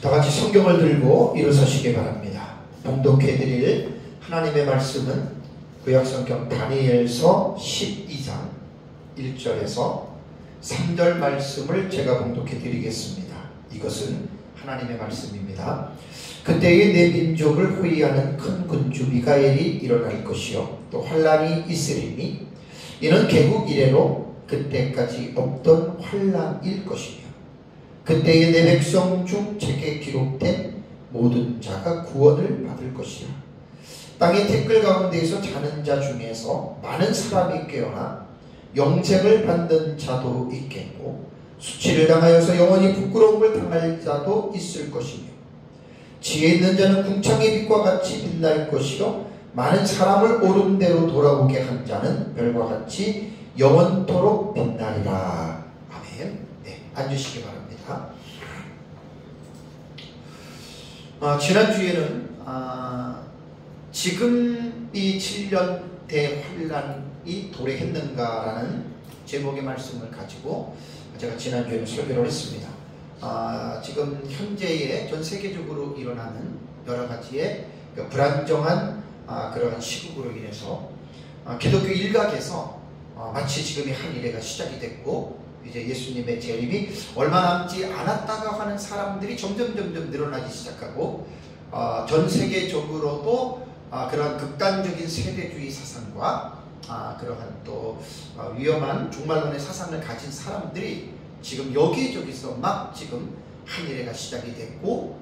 다 같이 성경을 들고 일어서시기 바랍니다. 봉독해 드릴 하나님의 말씀은 구약성경 다니엘서 12장 1절에서 3절 말씀을 제가 봉독해 드리겠습니다. 이것은 하나님의 말씀입니다. 그때에 내 민족을 호위하는 큰 군주 미가엘이 일어날 것이요 또 환란이 있으리니 이는 개국 이래로 그때까지 없던 환란일 것이며 그때에 내 백성 중 책에 기록된 모든 자가 구원을 받을 것이라. 땅의 태끌 가운데에서 자는 자 중에서 많은 사람이 깨어나 영생을 받는 자도 있겠고 수치를 당하여서 영원히 부끄러움을 당할 자도 있을 것이며 지혜 있는 자는 궁창의 빛과 같이 빛날 것이요 많은 사람을 옳은 대로 돌아오게 한 자는 별과 같이 영원토록 빛나리라. 아멘. 네, 앉으시기 바랍니다. 지난주에는 지금 이 7년 대환란이 도래했는가라는 제목의 말씀을 가지고 제가 지난주에는 설교를 했습니다. 지금 현재의 전 세계적으로 일어나는 여러 가지의 불안정한 그러한 시국으로 인해서 기독교 일각에서 마치 지금이 한 일회가 시작이 됐고 이제 예수님의 재림이 얼마 남지 않았다가 하는 사람들이 점점 늘어나기 시작하고 전 세계적으로도 그러한 극단적인 세대주의 사상과 그러한 또 위험한 종말론의 사상을 가진 사람들이 지금 여기저기서 막 지금 한 일회가 시작이 됐고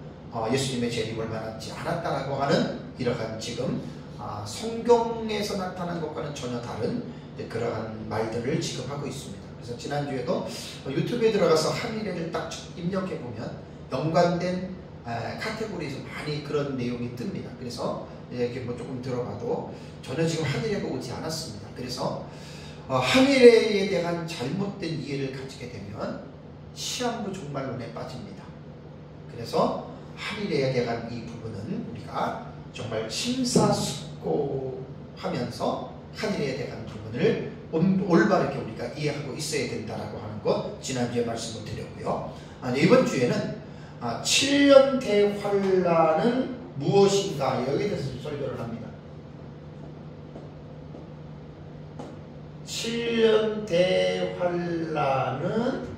예수님의 재림이 얼마 남지 않았다라고 하는 이러한 지금 성경에서 나타난 것과는 전혀 다른 그러한 말들을 지금 하고 있습니다. 그래서 지난주에도 유튜브에 들어가서 한일회를 딱 입력해보면 연관된 카테고리에서 많이 그런 내용이 뜹니다. 그래서 이렇게 뭐 조금 들어봐도 전혀 지금 한일회가 오지 않았습니다. 그래서 한일회에 대한 잘못된 이해를 가지게 되면 시한부 종말론에 빠집니다. 그래서 한일회에 대한 이 부분은 우리가 정말 심사숙고하면서 한일회에 대한 부분을 올바르게 우리가 이해하고 있어야 된다라고 하는 것 지난주에 말씀을 드렸고요. 이번 주에는 7년 대환란은 무엇인가 여기에 대해서 설교를 합니다. 7년 대환란은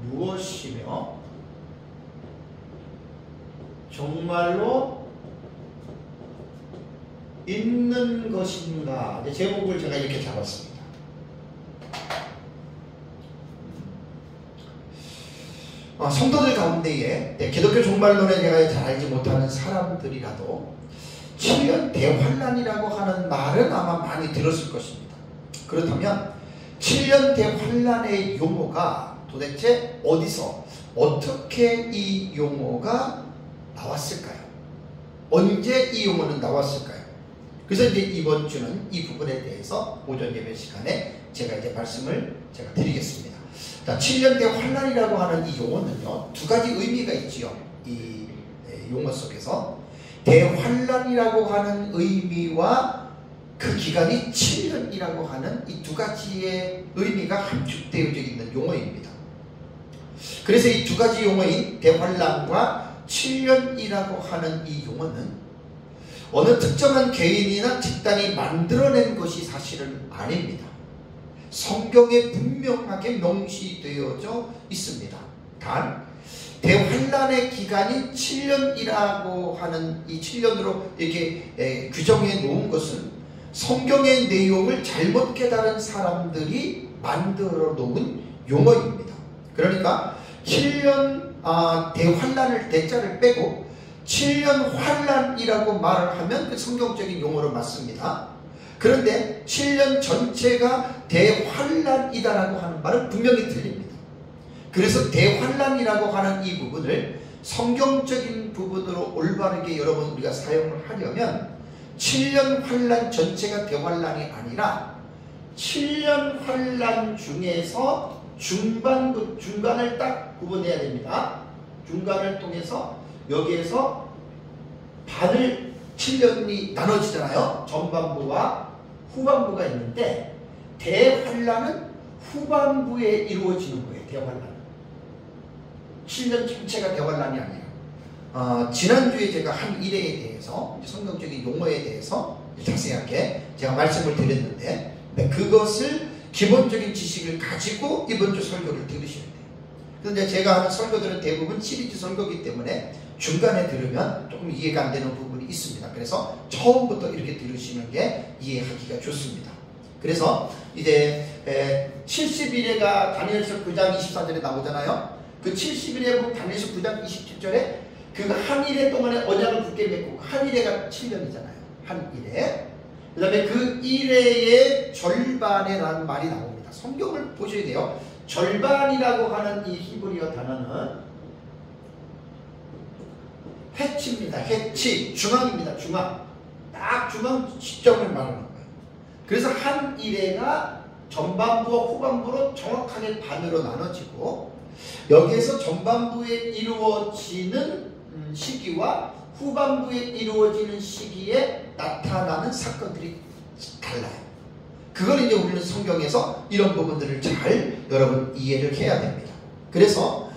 무엇이며 정말로 있는 것인가. 제목을 제가 이렇게 잡았습니다. 성도들 가운데에 기독교 종말론에 대해 잘 알지 못하는 사람들이라도 7년 대환란이라고 하는 말은 아마 많이 들었을 것입니다. 그렇다면 7년 대환란의 용어가 도대체 어디서 어떻게 이 용어가 나왔을까요? 언제 이 용어는 나왔을까요? 그래서 이제 이번 주는 이 부분에 대해서 오전 예배 시간에 제가 이제 말씀을 제가 드리겠습니다. 자, 7년 대환란이라고 하는 이 용어는요, 두 가지 의미가 있지요. 이 용어 속에서 대환란이라고 하는 의미와 그 기간이 7년이라고 하는 이 두 가지의 의미가 함축되어 있는 용어입니다. 그래서 이 두 가지 용어인 대환란과 7년이라고 하는 이 용어는 어느 특정한 개인이나 집단이 만들어낸 것이 사실은 아닙니다. 성경에 분명하게 명시되어져 있습니다. 단 대환란의 기간이 7년이라고 하는 이 7년으로 이렇게 규정해 놓은 것은 성경의 내용을 잘못 깨달은 사람들이 만들어 놓은 용어입니다. 그러니까 7년 대환란을 대자를 빼고 7년 환란이라고 말을 하면 그 성경적인 용어로 맞습니다. 그런데 7년 전체가 대환란이다라고 하는 말은 분명히 틀립니다. 그래서 대환란이라고 하는 이 부분을 성경적인 부분으로 올바르게 여러분 우리가 사용을 하려면 7년 환란 전체가 대환란이 아니라 7년 환란 중에서 중간을 딱 구분해야 됩니다. 중간을 통해서 여기에서 반을 7년이 나눠지잖아요. 전반부와 후반부가 있는데 대환란은 후반부에 이루어지는 거예요. 대환란은. 7년 전체가 대환란이 아니라 지난주에 제가 한 일에 대해서 성경적인 용어에 대해서 자세하게 제가 말씀을 드렸는데 그것을 기본적인 지식을 가지고 이번 주 설교를 들으셔야 돼요. 그런데 제가 하는 설교들은 대부분 시리즈 설교이기 때문에 중간에 들으면 조금 이해가 안 되는 부분이 있습니다. 그래서 처음부터 이렇게 들으시는 게 이해하기가 좋습니다. 그래서 이제 70일에가 다니엘서 9장 24절에 나오잖아요. 그 70일에 보면 다니엘서 9장 27절에 그 한 일해 동안에 언약을 굳게 맺고 한 일해가 7년이잖아요. 한 일해. 그 다음에 그 일해의 절반에라는 말이 나옵니다. 성경을 보셔야 돼요. 절반이라고 하는 이 히브리어 단어는 해치입니다. 해치. 중앙입니다. 중앙. 딱 중앙 시점을 말하는 거예요. 그래서 한 일해가 전반부와 후반부로 정확하게 반으로 나눠지고 여기에서 전반부에 이루어지는 시기와 후반부에 이루어지는 시기에 나타나는 사건들이 달라요. 그걸 이제 우리는 성경에서 이런 부분들을 잘 여러분 이해를 해야 됩니다. 그래서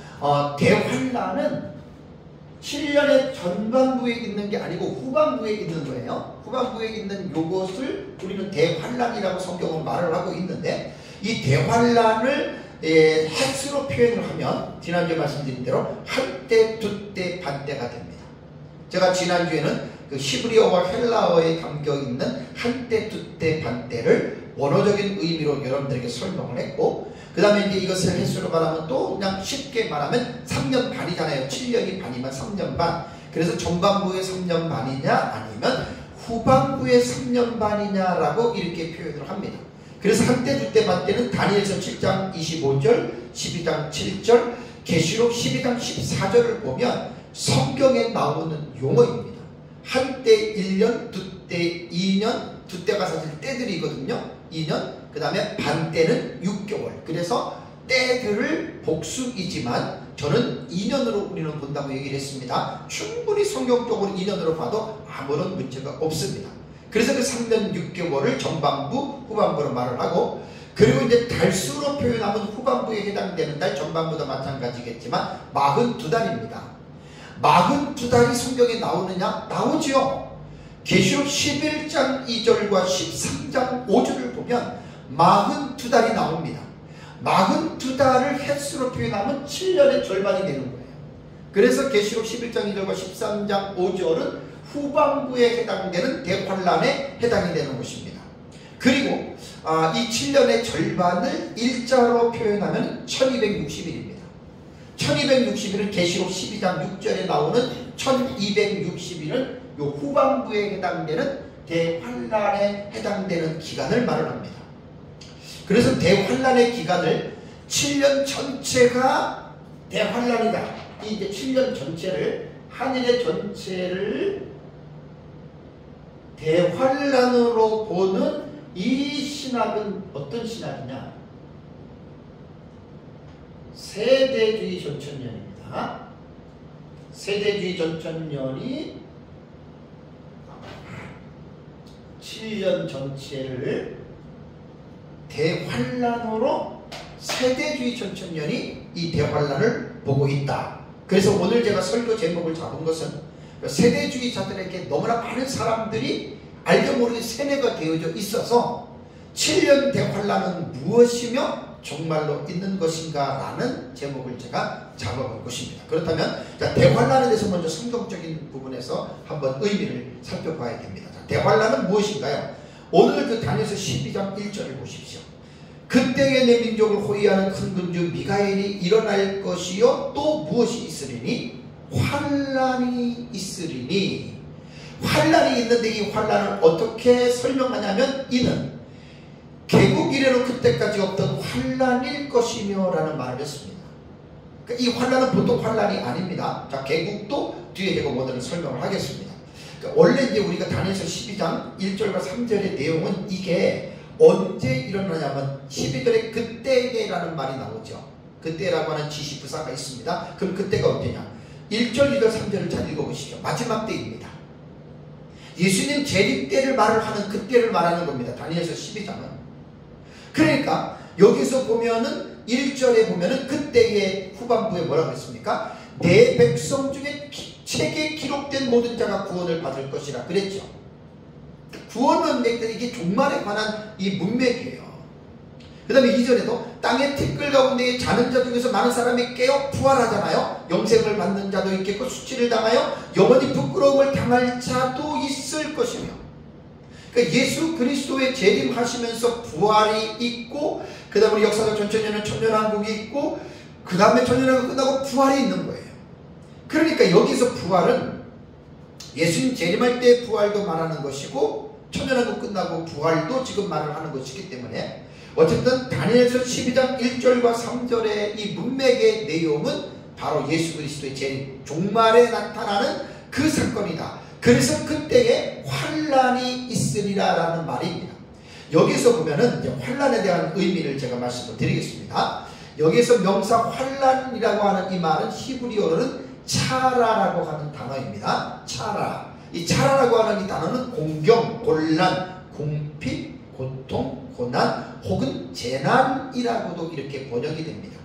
대환란은 7년의 전반부에 있는 게 아니고 후반부에 있는 거예요. 후반부에 있는 요것을 우리는 대환란이라고 성경은 말을 하고 있는데 이 대환란을 횟수로 표현을 하면 지난주에 말씀드린 대로 한때, 두때, 반때가 됩니다. 제가 지난주에는 그 히브리어와 헬라어에 담겨있는 한때, 두때, 반때를 원어적인 의미로 여러분들에게 설명을 했고 그 다음에 이제 이것을 횟수로 말하면 또 그냥 쉽게 말하면 3년 반이잖아요. 7년이 반이면 3년 반. 그래서 전반부의 3년 반이냐 아니면 후반부의 3년 반이냐라고 이렇게 표현을 합니다. 그래서 한때, 두때, 반때는 다니엘서 7장 25절, 12장 7절, 계시록 12장 14절을 보면 성경에 나오는 용어입니다. 한때 1년, 두때 2년, 두때가 사실 때들이거든요. 2년, 그 다음에 반때는 6개월. 그래서 때들을 복수이지만 저는 2년으로 우리는 본다고 얘기를 했습니다. 충분히 성경적으로 2년으로 봐도 아무런 문제가 없습니다. 그래서 그 3년 6개월을 전반부, 후반부로 말을 하고 그리고 이제 달수로 표현하면 후반부에 해당되는 달, 전반부도 마찬가지겠지만 42달입니다. 42달이 성경에 나오느냐? 나오지요. 계시록 11장 2절과 13장 5절을 보면 42달이 나옵니다. 42달을 횟수로 표현하면 7년의 절반이 되는 거예요. 그래서 계시록 11장 2절과 13장 5절은 후반부에 해당되는 대환란에 해당이 되는 것입니다. 그리고 이 7년의 절반을 일자로 표현하면 1260일입니다. 1260일은 계시록 12장 6절에 나오는 1260일은 요 후반부에 해당되는 대환란에 해당되는 기간을 말을 합니다. 그래서 대환란의 기간을 7년 전체가 대환란이다. 이 이제 7년 전체를 한일의 전체를 대환란으로 보는 이 신학은 어떤 신학이냐? 세대주의 전천년입니다. 세대주의 전천년이 7년 전체를 대환란으로 세대주의 전천년이 이 대환란을 보고 있다. 그래서 오늘 제가 설교 제목을 잡은 것은 세대주의자들에게 너무나 많은 사람들이 알게 모르게 세뇌가 되어져 있어서 7년 대환란은 무엇이며 정말로 있는 것인가 라는 제목을 제가 잡아본 것입니다. 그렇다면 대환란에 대해서 먼저 성경적인 부분에서 한번 의미를 살펴봐야 됩니다. 대환란은 무엇인가요? 오늘 그 다니엘서 12장 1절을 보십시오. 그때에 내 민족을 호위하는 큰 군주 미가엘이 일어날 것이요 또 무엇이 있으리니 환란이 있으리니. 환란이 있는데 이 환란을 어떻게 설명하냐면 이는 개국 이래로 그때까지 없던 환란일 것이며 라는 말을 했습니다. 그러니까 이 환란은 보통 환란이 아닙니다. 자, 개국도 뒤에 제가 오늘은 설명을 하겠습니다. 그러니까 원래 이제 우리가 다니엘서 12장 1절과 3절의 내용은 이게 언제 일어나냐면 12절에 그때에라는 말이 나오죠. 그때라고 하는 지시부사가 있습니다. 그럼 그때가 언제냐? 1절, 2절, 3절을 잘 읽어보시죠. 마지막 때입니다. 예수님 재림 때를 말을 하는 그때를 말하는 겁니다. 다니엘서 12장은. 그러니까 여기서 보면은 1절에 보면은 그때의 후반부에 뭐라고 했습니까? 내 백성 중에 책에 기록된 모든 자가 구원을 받을 것이라 그랬죠. 구원은 이게 종말에 관한 이 문맥이에요. 그 다음에 이전에도 땅의 티끌 가운데 자는 자 중에서 많은 사람이 깨어 부활하잖아요. 영생을 받는 자도 있겠고 수치를 당하여 영원히 부끄러움을 당할 자도 있을 것이며, 그러니까 예수 그리스도의 재림하시면서 부활이 있고, 그 다음에 역사적 전천년은 천년왕국이 있고, 그 다음에 천년왕국 끝나고 부활이 있는 거예요. 그러니까 여기서 부활은 예수님 재림할 때 부활도 말하는 것이고, 천년왕국 끝나고 부활도 지금 말을 하는 것이기 때문에, 어쨌든 다니엘서 12장 1절과 3절의 이 문맥의 내용은 바로 예수 그리스도의 재림, 종말에 나타나는 그 사건이다. 그래서 그때에 환란이 있으리라 라는 말입니다. 여기서 보면은 이제 환란에 대한 의미를 제가 말씀을 드리겠습니다. 여기서 명사 환란이라고 하는 이 말은 히브리어로는 차라라고 하는 단어입니다. 차라. 이 차라라고 하는 이 단어는 공경, 곤란, 궁핍, 고통, 고난 혹은 재난이라고도 이렇게 번역이 됩니다.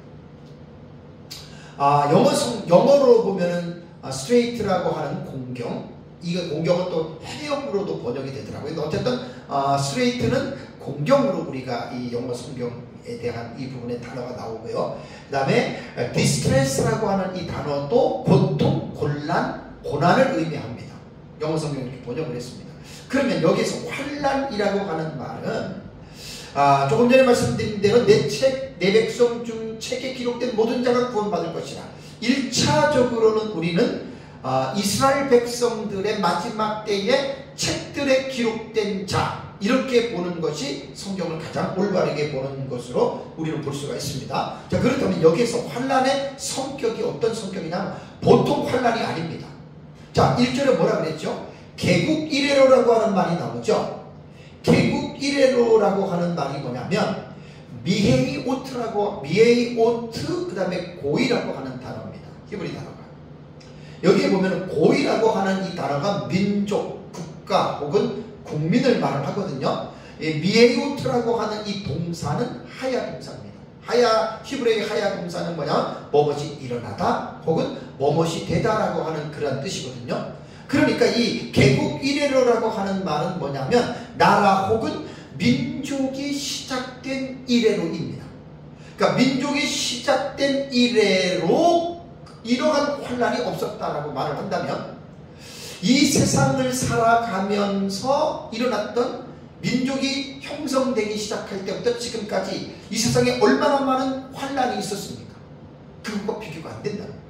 영어로 보면은 straight라고 하는 공경, 이 공경은 또 해역으로도 번역이 되더라고요. 어쨌든 straight는 공경으로 우리가 이 영어 성경에 대한 이 부분의 단어가 나오고요. 그 다음에 distress라고 하는 이 단어도 고통, 곤란, 고난을 의미합니다. 영어 성경에 이렇게 번역을 했습니다. 그러면 여기서 환란이라고 하는 말은 조금 전에 말씀드린 대로 내 백성 중 책에 기록된 모든 자가 구원받을 것이라. 1차적으로는 우리는 이스라엘 백성들의 마지막 때에 책들에 기록된 자, 이렇게 보는 것이 성경을 가장 올바르게 보는 것으로 우리는 볼 수가 있습니다. 자, 그렇다면 여기에서 환란의 성격이 어떤 성격이냐면 보통 환란이 아닙니다. 자, 1절에 뭐라 그랬죠? 개국 이래로라고 하는 말이 나오죠. 개국 이래로라고 하는 말이 뭐냐면 미헤이오트 그 다음에 고이라고 하는 단어입니다. 히브리 단어가. 여기에 보면 고이라고 하는 이 단어가 민족, 국가 혹은 국민을 말을 하거든요. 미헤이오트라고 하는 이 동사는 하야 동사입니다. 히브리의 하야 동사는 뭐냐? 뭐뭇이 일어나다 혹은 뭐뭇이 되다라고 하는 그런 뜻이거든요. 그러니까 이 개국 이래로라고 하는 말은 뭐냐면 나라 혹은 민족이 시작된 이래로입니다. 그러니까 민족이 시작된 이래로 이러한 환란이 없었다라고 말을 한다면, 이 세상을 살아가면서 일어났던 민족이 형성되기 시작할 때부터 지금까지 이 세상에 얼마나 많은 환란이 있었습니까? 그것과 비교가 안 된다는 거예요.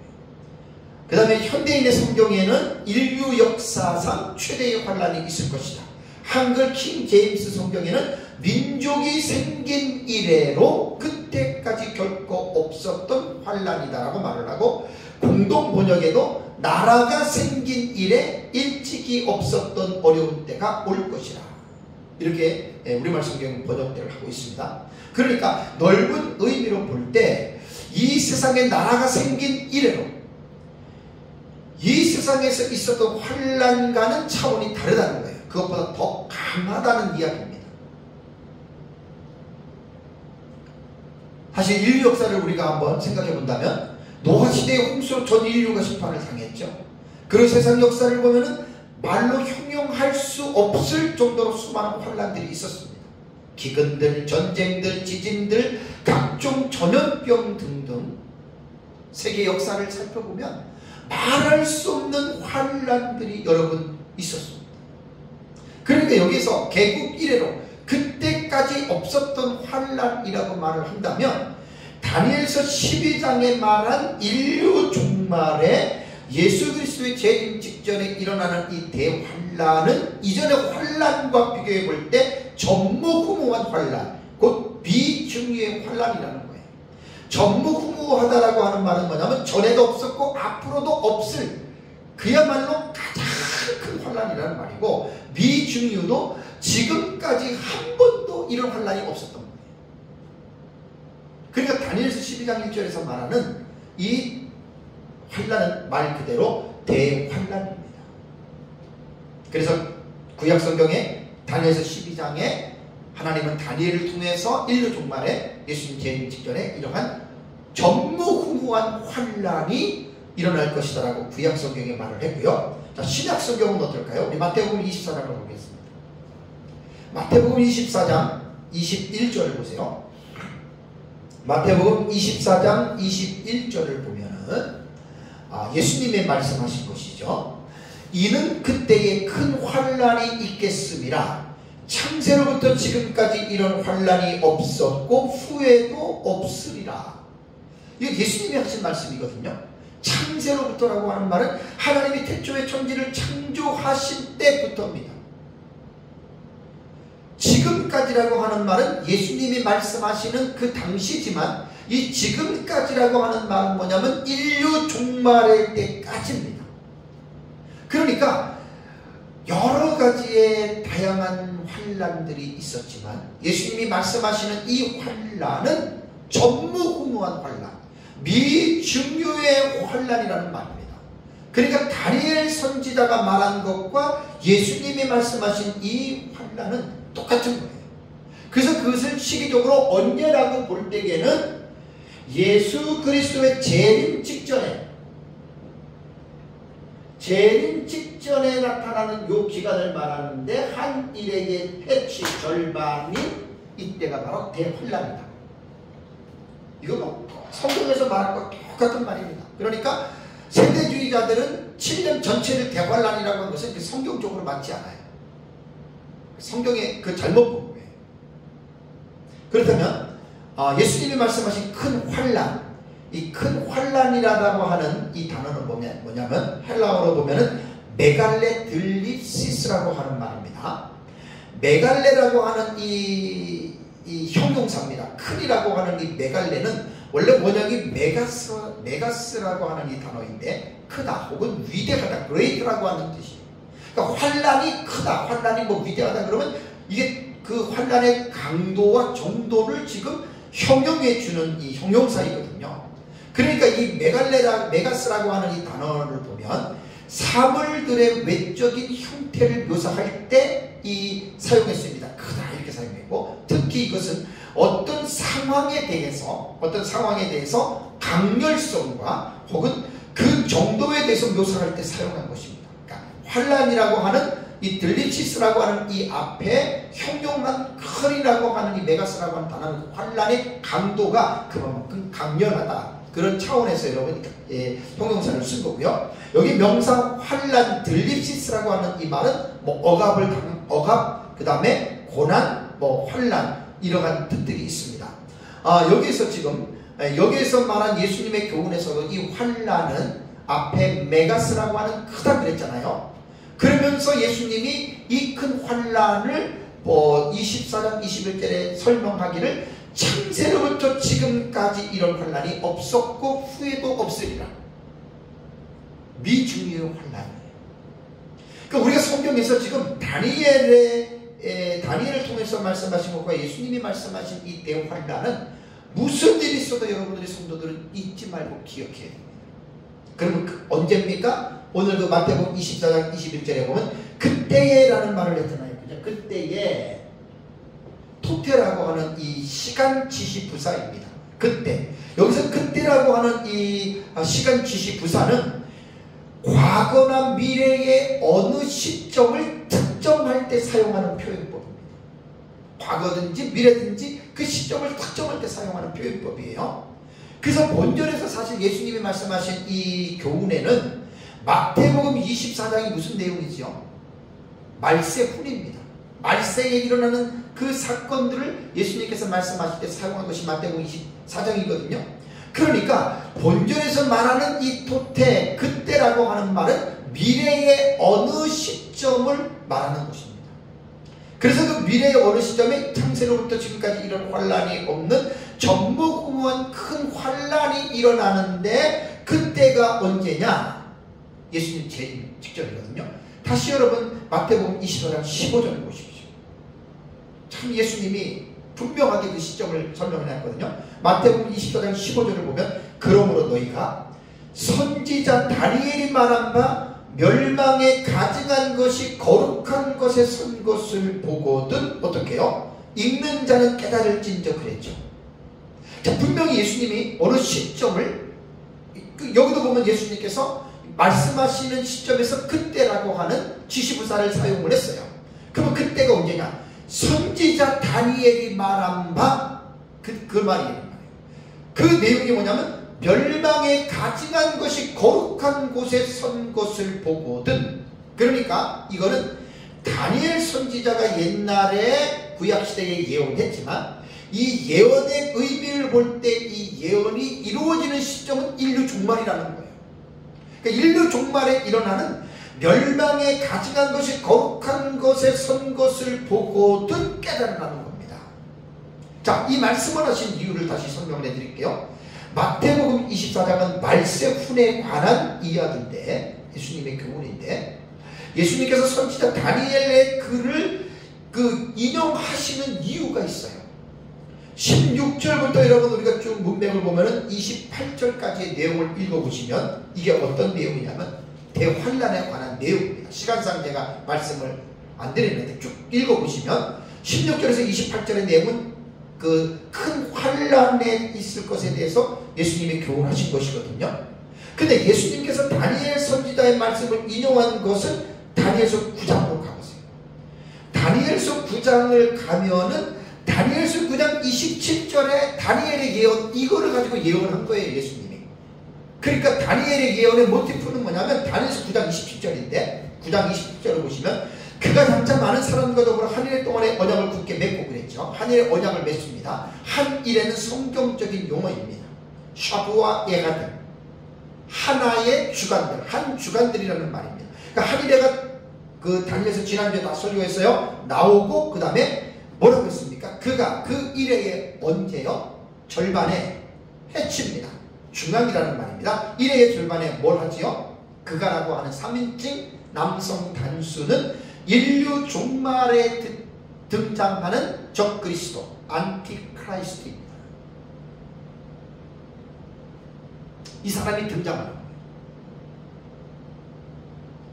그 다음에 현대인의 성경에는 인류 역사상 최대의 환란이 있을 것이다. 한글 킹 제임스 성경에는 민족이 생긴 이래로 그때까지 결코 없었던 환란이다라고 말을 하고, 공동 번역에도 나라가 생긴 이래 일찍이 없었던 어려운 때가 올 것이라, 이렇게 우리말 성경 번역대로 하고 있습니다. 그러니까 넓은 의미로 볼 때 이 세상에 나라가 생긴 이래로 이 세상에서 있었던 환란과는 차원이 다르다는 거예요. 그것보다 더 강하다는 이야기입니다. 사실 인류 역사를 우리가 한번 생각해 본다면 노아시대의 홍수로 전 인류가 심판을 당했죠. 그리고 세상 역사를 보면은 말로 형용할 수 없을 정도로 수많은 환란들이 있었습니다. 기근들, 전쟁들, 지진들, 각종 전염병 등등 세계 역사를 살펴보면 말할 수 없는 환란들이 여러 번 있었습니다. 그러니까 여기서 개국 이래로 그때까지 없었던 환란이라고 말을 한다면, 다니엘서 12장에 말한 인류 종말에 예수 그리스도의 재림 직전에 일어나는 이 대환란은 이전의 환란과 비교해 볼 때 전무후무한 환란, 곧 비중의의 환란이라는 거예요. 전무후무하다라고 하는 말은 뭐냐면 전에도 없었고 앞으로도 없을 그야말로 가장 큰 환란이라는 말이고, 미중유도 지금까지 한 번도 이런 환란이 없었던 거예요. 그러니까 다니엘서 12장 1절에서 말하는 이 환란은 말 그대로 대환란입니다. 그래서 구약 성경에 다니엘서 12장에 하나님은 다니엘을 통해서 인류 종말에 예수님 재림 직전에 이러한 전무후무한 환란이 일어날 것이다 라고 구약성경에 말을 했고요. 자, 신약성경은 어떨까요? 우리 마태복음 24장을 보겠습니다. 마태복음 24장 21절을 보세요. 마태복음 24장 21절을 보면은 예수님의 말씀하신 것이죠. 이는 그때에 큰 환란이 있겠음이라. 창세로부터 지금까지 이런 환란이 없었고 후에도 없으리라. 이거 예수님이 하신 말씀이거든요. 창세로부터라고 하는 말은 하나님이 태초에 천지를 창조하신 때부터입니다. 지금까지라고 하는 말은 예수님이 말씀하시는 그 당시지만, 이 지금까지라고 하는 말은 뭐냐면 인류 종말의 때까지입니다. 그러니까 여러 가지의 다양한 환란들이 있었지만 예수님이 말씀하시는 이 환란은 전무후무한 환란, 미중유의 환란이라는 말입니다. 그러니까 다니엘 선지자가 말한 것과 예수님이 말씀하신 이 환란은 똑같은 거예요. 그래서 그것을 시기적으로 언제라고 볼 때에는 예수 그리스도의 재림 직전에 나타나는 요 기간을 말하는데, 한 일에게 해치 절반이 이때가 바로 대환란이다. 이거 뭐 성경에서 말한 것 똑같은 말입니다. 그러니까 세대주의자들은 7년 전체를 대환란이라고 한 것은 성경적으로 맞지 않아요. 성경에 그 잘못 본 거예요. 그렇다면 예수님이 말씀하신 큰 환란, 이 큰 환란이라고 하는 이 단어는 뭐냐면 헬라어로 보면은 메갈레들립시스라고 하는 말입니다. 메갈레라고 하는 이 형용사입니다. 큰이라고 하는 이 메갈레는 원래 원형이 메가스라고 하는 이 단어인데, 크다 혹은 위대하다, great라고 하는 뜻이에요. 그러니까 환란이 크다, 환란이 뭐 위대하다 그러면 이게 그 환란의 강도와 정도를 지금 형용해 주는 이 형용사이거든요. 그러니까 이 메가스라고 하는 이 단어를 보면 사물들의 외적인 형태를 묘사할 때 이 사용했습니다. 크다 이렇게 사용했고, 특히 이것은 어떤 상황에 대해서 강렬성과 혹은 그 정도에 대해서 묘사할 때 사용한 것입니다. 그러니까 환란이라고 하는 이 들립시스라고 하는 이 앞에 형용한 큰이라고 하는 이 메가스라고 하는 단어는 환란의 강도가 그만큼 강렬하다, 그런 차원에서 여러분 형용사를 쓴 거고요. 여기 명사 환란 들립시스라고 하는 이 말은 뭐 억압, 그 다음에 고난, 뭐 환란, 이러한 뜻들이 있습니다. 여기에서 말한 예수님의 교훈에서도 이 환란은 앞에 메가스라고 하는 크다 그랬잖아요. 그러면서 예수님이 이 큰 환란을 24장 21절에 설명하기를 창세로부터 지금까지 이런 환란이 없었고 후에도 없으리라. 미중유의 환란이에요. 그러니까 우리가 성경에서 지금 다니엘을 통해서 말씀하신 것과 예수님이 말씀하신 이 대환란은 무슨 일이 있어도 여러분들이 성도들은 잊지 말고 기억해야 됩니다. 그러면 언제입니까? 오늘 그 마태복음 24장 21절에 보면 그때에라는 말을 했잖아요. 그죠? 그때에 토테라고 하는 이 시간지시 부사입니다. 그때. 여기서 그때라고 하는 이 시간지시 부사는 과거나 미래의 어느 시점을 특정할 때 사용하는 표현법입니다. 과거든지 미래든지 그 시점을 특정할 때 사용하는 표현법이에요. 그래서 본절에서 사실 예수님이 말씀하신 이 교훈에는 마태복음 24장이 무슨 내용이죠? 말세훈입니다. 말세에 일어나는 그 사건들을 예수님께서 말씀하실 때 사용한 것이 마태복음 24장이거든요. 그러니까 본절에서 말하는 이 토테, 그때라고 하는 말은 미래의 어느 시점을 말하는 것입니다. 그래서 그 미래의 어느 시점에 창세로부터 지금까지 이런 환란이 없는 전무후무한 큰 환란이 일어나는데, 그때가 언제냐? 예수님 재림 직전이거든요. 다시 여러분 마태복음 24장 15절을 보십시오. 참 예수님이 분명하게 그 시점을 설명을 했거든요. 마태복음 24장 15절을 보면 그러므로 너희가 선지자 다니엘이 말한 바 멸망에 가증한 것이 거룩한 것에 선 것을 보거든 어떻게 해요? 읽는 자는 깨달을진저 그랬죠. 자, 분명히 예수님이 어느 시점을, 여기도 보면 예수님께서 말씀하시는 시점에서 그때라고 하는 지시부사를 사용을 했어요. 그러면 그때가 언제냐? 선지자 다니엘이 말한 바 그 말이에요. 그 내용이 뭐냐면 멸망에 가증한 것이 거룩한 곳에 선 것을 보거든. 그러니까 이거는 다니엘 선지자가 옛날에 구약시대에 예언했지만 이 예언의 의미를 볼 때 이 예언이 이루어지는 시점은 인류 종말이라는 거예요. 그러니까 인류 종말에 일어나는 멸망에 가증한 것이 거룩한 것에 선 것을 보거든 깨달으라는 겁니다. 자, 이 말씀을 하신 이유를 다시 설명을 해드릴게요. 마태복음 24장은 말세훈에 관한 이야기인데, 예수님의 교훈인데, 예수님께서 선지자 다니엘의 글을 인용하시는 이유가 있어요. 16절부터 여러분 우리가 쭉 문맥을 보면은 28절까지의 내용을 읽어보시면 이게 어떤 내용이냐면 대환란에 관한 내용입니다. 시간상 제가 말씀을 안 드리는데 쭉 읽어보시면 16절에서 28절의 내용은 그 큰 환란에 있을 것에 대해서 예수님이 교훈하신 것이거든요. 근데 예수님께서 다니엘 선지자의 말씀을 인용한 것은 다니엘서 9장으로 가보세요. 다니엘서 9장을 가면은 다니엘서 9장 27절에 다니엘의 예언, 이거를 가지고 예언한 거예요, 예수님이. 그러니까 다니엘의 예언의 모티프는 뭐냐면 다니엘서 9장 27절인데 9장 27절을 보시면 그가 장차 많은 사람과 더불어 한 일 동안의 언약을 굳게 맺고 그랬죠. 한 일의 언약을 맺습니다. 한 일에는 성경적인 용어입니다. 샤브와 예가들, 하나의 주간들, 한 주간들이라는 말입니다. 그러니까 한 일에가 그 다니엘서 지난주에 다 설교했어요. 나오고 그 다음에 뭐라고 했습니까? 그가 그 일회의 언제요? 절반에 해칩니다. 중앙이라는 말입니다. 일회의 절반에 뭘 하지요? 그가라고 하는 3인칭 남성 단수는 인류 종말에 등장하는 적그리스도, 안티크라이스트입니다. 이 사람이 등장하는 거예요.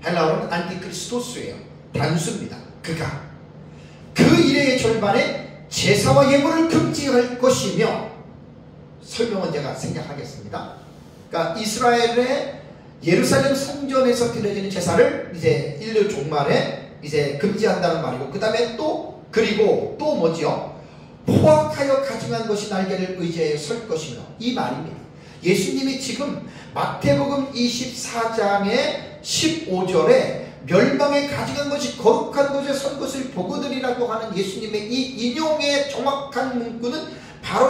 헬라어로는 안티크리스토스예요. 단수입니다. 그가 그 일의 절반에 제사와 예물을 금지할 것이며, 설명은 제가 생략하겠습니다. 그러니까 이스라엘의 예루살렘 성전에서 드려지는 제사를 이제 인류 종말에 이제 금지한다는 말이고, 그 다음에 그리고 또 뭐지요? 포악하여 가증한 것이 날개를 의지하여 설 것이며, 이 말입니다. 예수님이 지금 마태복음 24장의 15절에 멸망에 가증한 것이 거룩한 곳에 선 것을 보거든이라고 하는 예수님의 이 인용의 정확한 문구는 바로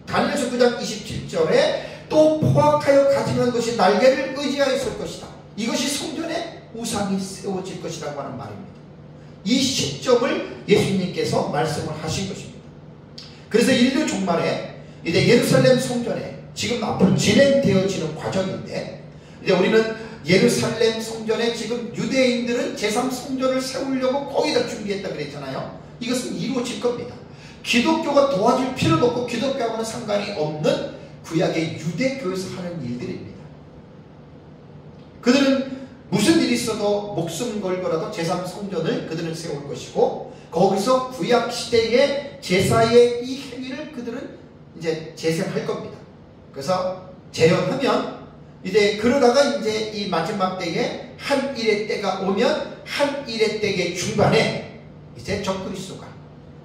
다니엘서 9장 27절에 또 포악하여 가증한 것이 날개를 의지하여 설 것이다. 이것이 성전에 우상이 세워질 것이라고 하는 말입니다. 이 시점을 예수님께서 말씀을 하신 것입니다. 그래서 인류 종말에 이제 예루살렘 성전에 지금 앞으로 진행되어지는 과정인데, 이제 우리는 예루살렘 성전에 지금 유대인들은 제3성전을 세우려고 거의 다 준비했다 그랬잖아요. 이것은 이루어질 겁니다. 기독교가 도와줄 필요도 없고 기독교하고는 상관이 없는 구약의 유대교에서 하는 일들입니다. 그들은 무슨 일이 있어도 목숨 걸고라도 제3성전을 그들은 세울 것이고, 거기서 구약시대의 제사의 이 행위를 그들은 이제 재생할 겁니다. 그래서 재현하면 이제 그러다가 이제 이 마지막 때에 한 일의 때가 오면 한 일의 때의 중간에 이제 적그리스도가,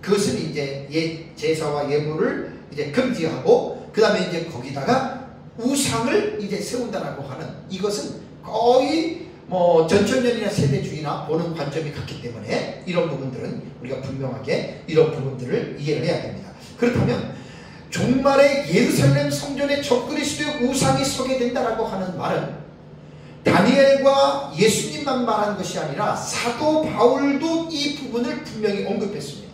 그것은 이제 제사와 예물을 이제 금지하고 그 다음에 이제 거기다가 우상을 이제 세운다라고 하는, 이것은 거의 뭐 전천년이나 세대주의나 보는 관점이 같기 때문에 이런 부분들은 우리가 분명하게 이런 부분들을 이해를 해야 됩니다. 그렇다면 종말에 예루살렘 성전에 적그리스도의 우상이 서게 된다라고 하는 말은 다니엘과 예수님만 말한 것이 아니라 사도 바울도 이 부분을 분명히 언급했습니다.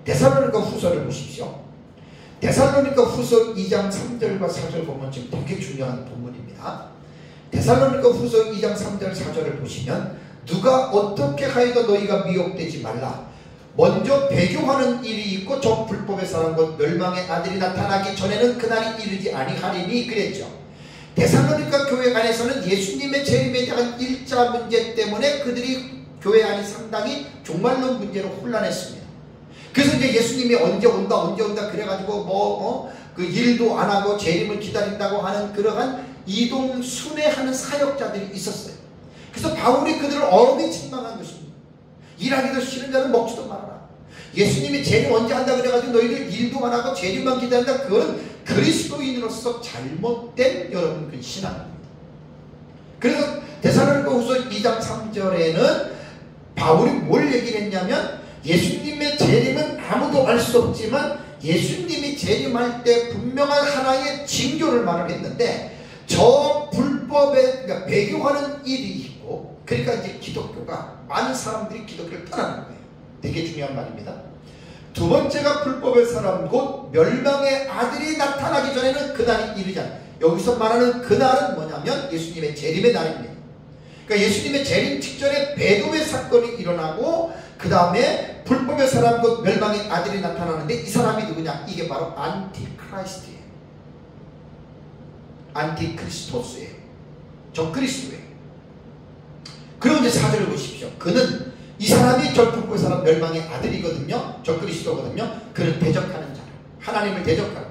데살로니가 후서를 보십시오. 데살로니가 후서 2장 3절과 4절 보면 지금 되게 중요한 본문입니다. 데살로니가 후서 2장 3절 4절을 보시면, 누가 어떻게 하여도 너희가 미혹되지 말라. 먼저 배교하는 일이 있고 저 불법의 사람 곧 멸망의 아들이 나타나기 전에는 그날이 이르지 아니하리니 그랬죠. 데살로니가 교회 안에서는 예수님의 재림에 대한 일자 문제 때문에 그들이 교회 안이 상당히 종말론 문제로 혼란했습니다. 그래서 이제 예수님이 언제 온다 그래가지고 그 일도 안 하고 재림을 기다린다고 하는 그러한 이동 순회하는 사역자들이 있었어요. 그래서 바울이 그들을 엄히 책망한 것입니다. 일하기도 싫은 자는 먹지도 말아라. 예수님이 재림 언제 한다 그래가지고 너희들 일도 안 하고 재림만 기다린다. 그건 그리스도인으로서 잘못된 여러분 그 신앙입니다. 그래서 데살로니가후서 2장 3절에는 바울이 뭘 얘기를 했냐면 예수님의 재림은 아무도 알 수 없지만 예수님이 재림할 때 분명한 하나의 징조를 말을 했는데 저 불법에 그러니까 배교하는 일이 있고 그러니까 이제 기독교가 많은 사람들이 기독교를 떠나는 거예요. 되게 중요한 말입니다. 두 번째가 불법의 사람 곧 멸망의 아들이 나타나기 전에는 그날이 이르지 않아요. 여기서 말하는 그날은 뭐냐면 예수님의 재림의 날입니다. 그러니까 예수님의 재림 직전에 배도의 사건이 일어나고 그 다음에 불법의 사람 곧 멸망의 아들이 나타나는데 이 사람이 누구냐? 이게 바로 안티크라이스트예요. 안티크리스토스예요. 적그리스도예요. 그럼 이제 4절을 보십시오. 그는 이 사람이 저 불법의 사람 멸망의 아들이거든요. 적그리스도거든요. 그는 대적하는 자라. 하나님을 대적하는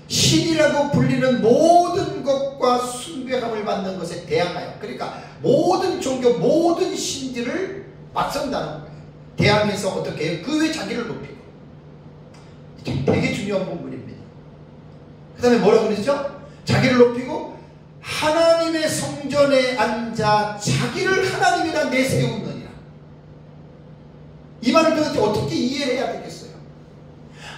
신이라고 불리는 모든 것과 숭배함을 받는 것에 대항하여 그러니까 모든 종교 모든 신들을 맞선다는 거예요. 대항해서 어떻게 해요? 그 외에 자기를 높이고 되게 중요한 부분입니다. 그 다음에 뭐라고 그러죠? 자기를 높이고 하나님의 성전에 앉아 자기를 하나님이라 내세우느니라. 이 말을 도대체 어떻게 이해해야 되겠어요?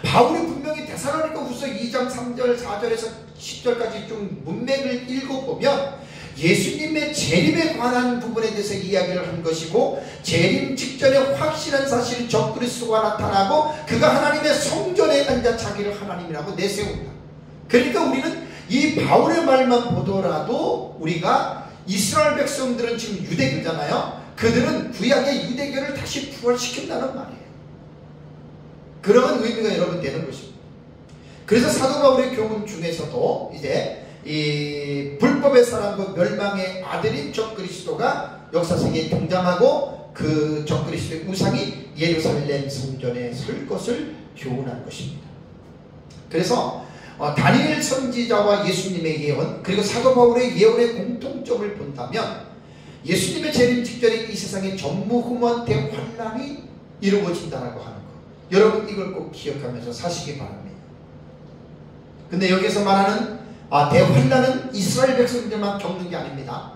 바울이 분명히 데살로니가후서 2장 3절 4절에서 10절까지 좀 문맥을 읽어보면 예수님의 재림에 관한 부분에 대해서 이야기를 한 것이고 재림 직전에 확실한 사실은 적그리스도가 나타나고 그가 하나님의 성전에 앉아 자기를 하나님이라고 내세운다. 그러니까 우리는 이 바울의 말만 보더라도 우리가 이스라엘 백성들은 지금 유대교잖아요. 그들은 구약의 유대교를 다시 부활시킨다는 말이에요. 그런 의미가 여러분 되는 것입니다. 그래서 사도 바울의 교훈 중에서도 이제 이 불법의 사람과 멸망의 아들인 적그리스도가 역사상에 등장하고 그 적그리스도의 우상이 예루살렘 성전에 설 것을 교훈한 것입니다. 그래서 다니엘 선지자와 예수님의 예언 그리고 사도 바울의 예언의 공통점을 본다면 예수님의 재림 직전에 이 세상에 전무후무한 대환란이 이루어진다라고 하는 것 여러분 이걸 꼭 기억하면서 사시기 바랍니다. 근데 여기서 말하는 대환란은 이스라엘 백성들만 겪는 게 아닙니다.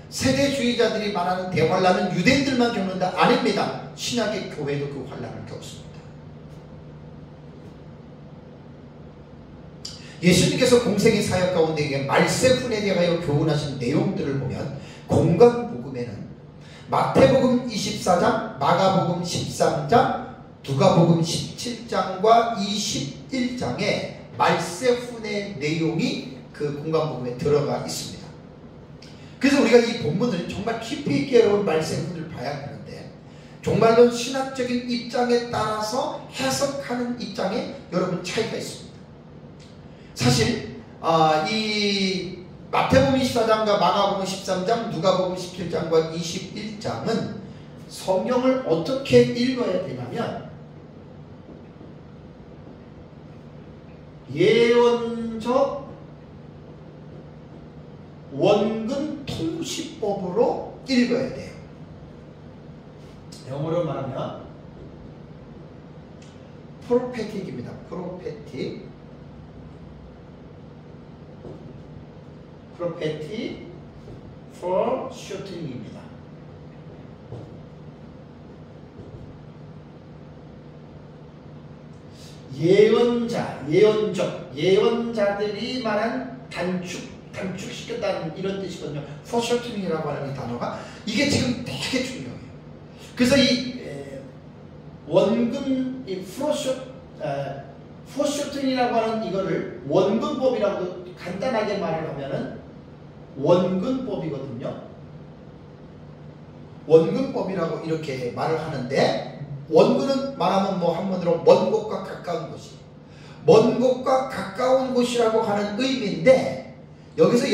세대주의자들이 말하는 대환란은 유대인들만 겪는다 아닙니다. 신약의 교회도 그 환란을 겪습니다. 예수님께서 공생의 사역 가운데 말세훈에 대하여 교훈하신 내용들을 보면 공간복음에는 마태복음 24장, 마가복음 13장, 누가복음 17장과 21장에 말세훈의 내용이 그 공간복음에 들어가 있습니다. 그래서 우리가 이 본문을 정말 깊이 있게 여러분 말세훈을 봐야 하는데 정말로 신학적인 입장에 따라서 해석하는 입장에 여러분 차이가 있습니다. 사실 이 마태복음 24장과 마가복음 13장, 누가복음 17장과 21장은 성경을 어떻게 읽어야 되냐면 예언적 원근 통시법으로 읽어야 돼요. 영어로 말하면 프로페틱입니다. 프로페틱 포르쇼팅입니다. 예언자, 예언자들이 말한 단축시켰다는 이런 뜻이거든요. 포르쇼팅이라고 하는 이 단어가 이게 지금 되게 중요해요. 그래서 이 원근 이 포르쇼팅이라고 하는 이거를 원근법이라고 간단하게 말을 하면은 원근법이거든요. 원근법이라고 이렇게 말을 하는데 원근은 말하면 뭐 한마디로 먼 곳과 가까운 곳이 먼 곳과 가까운 곳이라고 하는 의미인데 여기서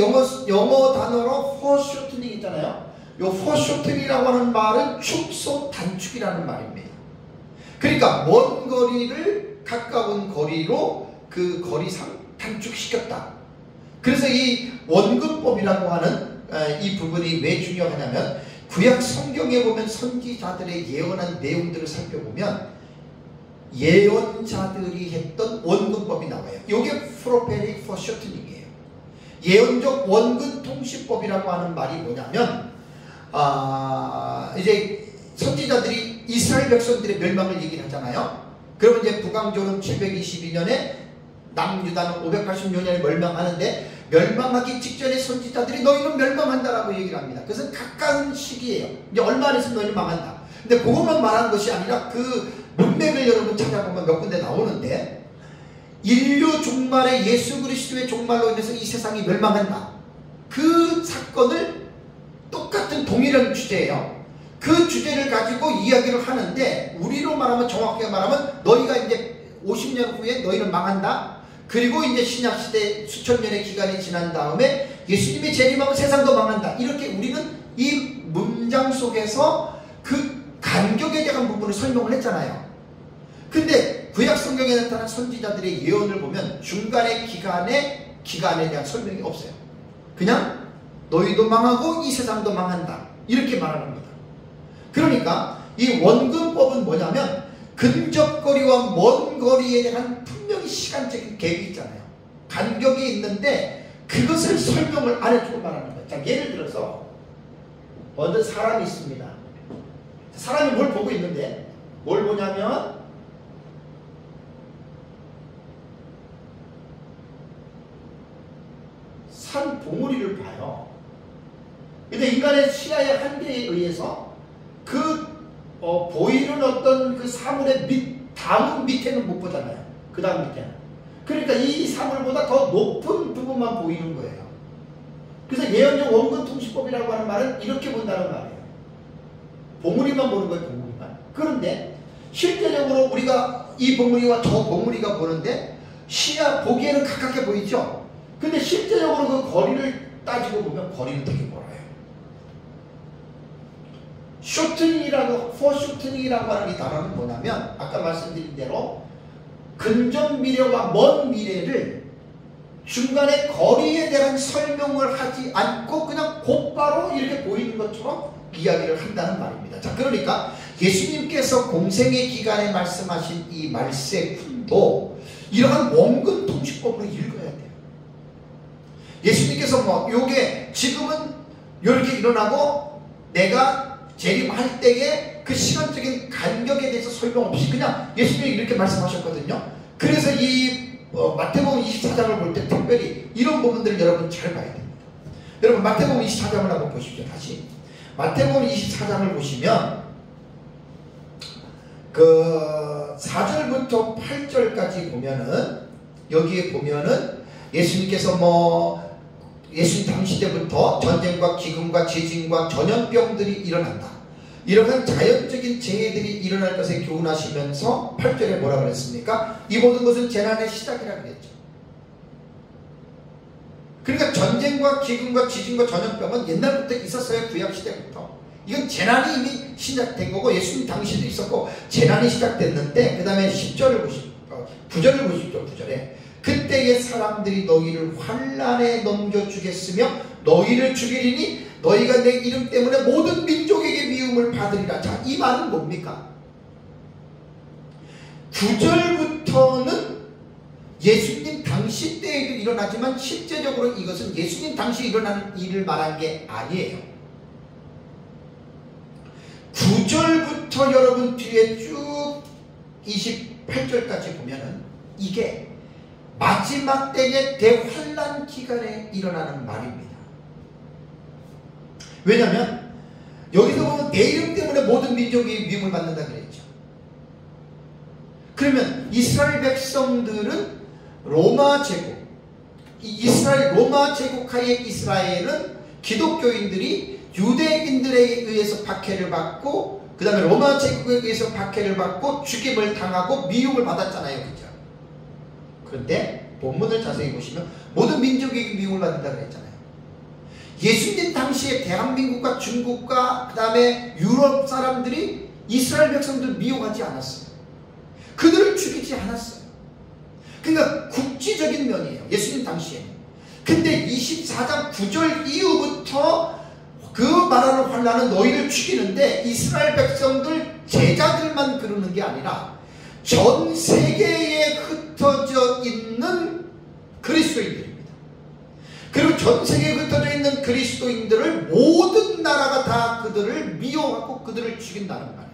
영어 단어로 포르쇼트닝 있잖아요. 이 포르쇼트닝이라고 하는 말은 축소 단축이라는 말입니다. 그러니까 먼 거리를 가까운 거리로 그 거리상 단축시켰다. 그래서 이 원근법이라고 하는 이 부분이 왜 중요하냐면 구약 성경에 보면 선지자들의 예언한 내용들을 살펴보면 예언자들이 했던 원근법이 나와요. 이게 prophetic foreshortening이에요. 예언적 원근 통시법이라고 하는 말이 뭐냐면 이제 선지자들이 이스라엘 백성들의 멸망을 얘기를 하잖아요. 그러면 이제 북왕조는 722년에 남유다는 586년에 멸망하는데 멸망하기 직전에 선지자들이 너희는 멸망한다라고 얘기를 합니다. 그것은 가까운 시기예요. 이제 얼마 안 있으면 너희는 망한다. 근데 그것만 말하는 것이 아니라 그 문맥을 여러분 찾아보면 몇 군데 나오는데 인류 종말에 예수 그리스도의 종말로 인해서 이 세상이 멸망한다. 그 사건을 똑같은 동일한 주제예요. 그 주제를 가지고 이야기를 하는데 우리로 말하면 정확하게 말하면 너희가 이제 50년 후에 너희는 망한다. 그리고 이제 신약시대 수천 년의 기간이 지난 다음에 예수님이 재림하면 세상도 망한다. 이렇게 우리는 이 문장 속에서 그 간격에 대한 부분을 설명을 했잖아요. 근데 구약 성경에 나타난 선지자들의 예언을 보면 중간의 기간에 대한 설명이 없어요. 그냥 너희도 망하고 이 세상도 망한다. 이렇게 말하는 겁니다. 그러니까 이 원근법은 뭐냐면 근접거리와 먼 거리에 대한 분명히 시간적인 갭이 있잖아요. 간격이 있는데 그것을 설명을 안 해주고 말하는 거예요. 자, 예를 들어서 어떤 사람이 있습니다. 사람이 뭘 보고 있는데 뭘 보냐면 산 봉우리를 봐요. 근데 인간의 시야의 한계에 의해서 보이는 어떤 그 사물의 다음 밑에는 못 보잖아요. 그 다음 밑에는. 그러니까 이 사물보다 더 높은 부분만 보이는 거예요. 그래서 예언적 원근 통시법이라고 하는 말은 이렇게 본다는 말이에요. 봉우리만 보는 거예요, 봉우리만. 그런데 실제적으로 우리가 이 봉우리와 저 봉우리가 보는데 시야 보기에는 가깝게 보이죠. 근데 실제적으로 그 거리를 따지고 보면 거리는 되게 멀어요. 포쇼트닝이라고 하는 이 단어는 뭐냐면 아까 말씀드린 대로 근접 미래와 먼 미래를 중간에 거리에 대한 설명을 하지 않고 그냥 곧바로 이렇게 보이는 것처럼 이야기를 한다는 말입니다. 자, 그러니까 예수님께서 공생의 기간에 말씀하신 이 말세품도 이러한 원근 통시법으로 읽어야 돼요. 예수님께서 요게 지금은 이렇게 일어나고 내가 재림할 때에 그 시간적인 간격에 대해서 설명 없이 그냥 예수님이 이렇게 말씀하셨거든요. 그래서 이 마태복음 24장을 볼 때 특별히 이런 부분들을 여러분 잘 봐야 됩니다. 여러분 마태복음 24장을 한번 보십시오. 다시 마태복음 24장을 보시면 그 4절부터 8절까지 보면은 여기에 보면은 예수님께서 예수님 당시 때부터 전쟁과 기근과 지진과 전염병들이 일어난다. 이러한 자연적인 재해들이 일어날 것에 교훈하시면서 8절에 뭐라 그랬습니까? 이 모든 것은 재난의 시작이라고 그랬죠. 그러니까 전쟁과 기근과 지진과 전염병은 옛날부터 있었어요. 구약시대부터. 이건 재난이 이미 시작된 거고 예수님 당시도 있었고 재난이 시작됐는데 그 다음에 10절을 보십시오. 9절을 보십시오. 9절에 그때의 사람들이 너희를 환난에 넘겨주겠으며 너희를 죽이리니 너희가 내 이름 때문에 모든 민족에게 미움을 받으리라. 자, 이 말은 뭡니까? 9절부터는 예수님 당시 때에도 일어나지만 실제적으로 이것은 예수님 당시에 일어나는 일을 말한 게 아니에요. 9절부터 여러분 뒤에 쭉 28절까지 보면은 이게 마지막 때의 대환란 기간에 일어나는 말입니다. 왜냐하면 여기서 보면 내 이름 때문에 모든 민족이 미움을 받는다 그랬죠. 그러면 이스라엘 백성들은 로마 제국, 이스라엘 로마 제국 하에 이스라엘은 기독교인들이 유대인들에 의해서 박해를 받고 그 다음에 로마 제국에 의해서 박해를 받고 죽임을 당하고 미움을 받았잖아요. 그죠? 그런데 본문을 자세히 보시면 모든 민족에게 미움을 받는다 그랬잖아요. 예수님 당시에 대한민국과 중국과 그 다음에 유럽 사람들이 이스라엘 백성들 미워하지 않았어요. 그들을 죽이지 않았어요. 그러니까 국지적인 면이에요. 예수님 당시에는. 근데 24장 9절 이후부터 그 말하는 환란은 너희를 죽이는데 이스라엘 백성들 제자들만 그러는 게 아니라 전 세계에 흩어져 있는 그리스도인들입니다. 그리고 전 세계에 흩어져 있는 그리스도인들을 모든 나라가 다 그들을 미워하고 그들을 죽인다는 말이에요.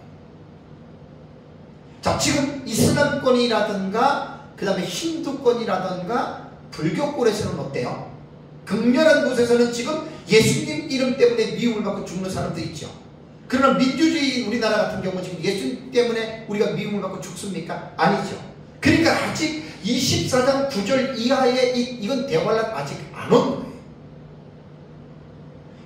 자, 지금 이슬람권이라든가 그 다음에 힌두권이라든가 불교권에서는 어때요? 극렬한 곳에서는 지금 예수님 이름 때문에 미움을 받고 죽는 사람도 있죠. 그러나 민주주의인 우리나라 같은 경우는 지금 예수님 때문에 우리가 미움을 받고 죽습니까? 아니죠. 그러니까 아직 24장 9절 이하에 이건 대환란 아직 안 온 거예요.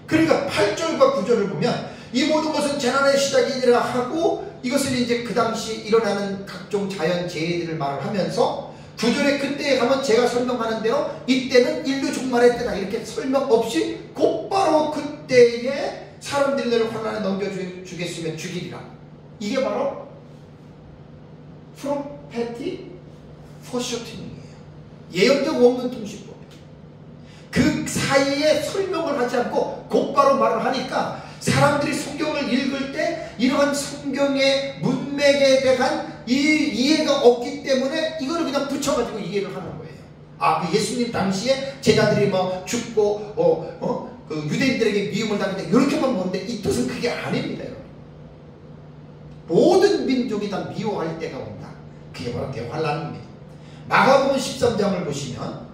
그러니까 8절과 9절을 보면 이 모든 것은 재난의 시작이니라 하고 이것은 이제 그 당시 일어나는 각종 자연재해들을 말을 하면서 9절에 그때에 가면 제가 설명하는 대로 이때는 인류 종말의 때다 이렇게 설명 없이 곧바로 그때에 사람들이 너를 환난에 넘겨주겠으면 죽이리라. 이게 바로 프로페틱 포셔팅이에요. 예언적 원문 통신법. 그 사이에 설명을 하지 않고 곧바로 말을 하니까 사람들이 성경을 읽을 때 이러한 성경의 문맥에 대한 이해가 없기 때문에 이거를 그냥 붙여가지고 이해를 하는 거예요. 아, 그 예수님 당시에 제자들이 뭐 죽고 그 유대인들에게 미움을 당했다 이렇게만 보는데 이 뜻은 그게 아닙니다. 여러분. 모든 민족이 다 미워할 때가 온다. 그게 바로 대환란입니다. 마가복음 13장을 보시면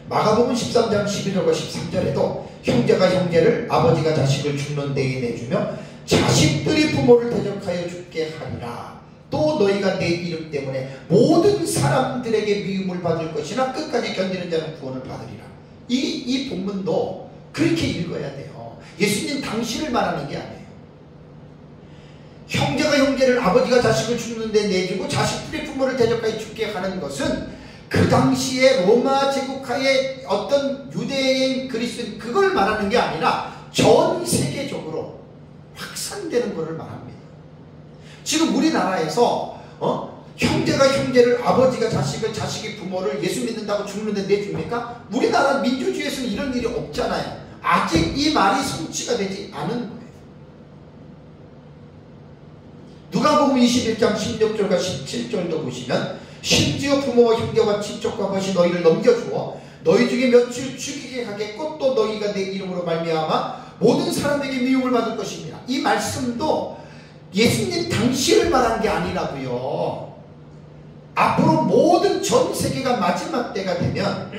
마가복음 13장 11절과 13절에도 형제가 형제를 아버지가 자식을 죽는 데에 내주며 자식들이 부모를 대적하여 죽게 하리라. 또 너희가 내 이름 때문에 모든 사람들에게 미움을 받을 것이나 끝까지 견디는 자는 구원을 받으리라. 이 본문도 그렇게 읽어야 돼요. 예수님 당시를 말하는 게 아니에요. 형제가 형제를 아버지가 자식을 죽는 데 내주고 자식들이 부모를 대적하여 죽게 하는 것은 그 당시에 로마 제국하에 어떤 유대인 그리스도인 그걸 말하는 게 아니라 전 세계적으로 확산되는 것을 말합니다. 지금 우리나라에서 형제가 형제를 아버지가 자식을 자식이 부모를 예수 믿는다고 죽는데 내줍니까? 우리나라 민주주의에서는 이런 일이 없잖아요. 아직 이 말이 성취가 되지 않은 거예요. 누가복음 21장 16절과 17절도 보시면 심지어 부모와 형제와 친척과 것이 너희를 넘겨주어 너희 중에 며칠 죽이게 하겠고 또 너희가 내 이름으로 말미암아 모든 사람에게 미움을 받을 것입니다. 이 말씀도 예수님 당시를 말한 게 아니라고요. 앞으로 모든 전 세계가 마지막 때가 되면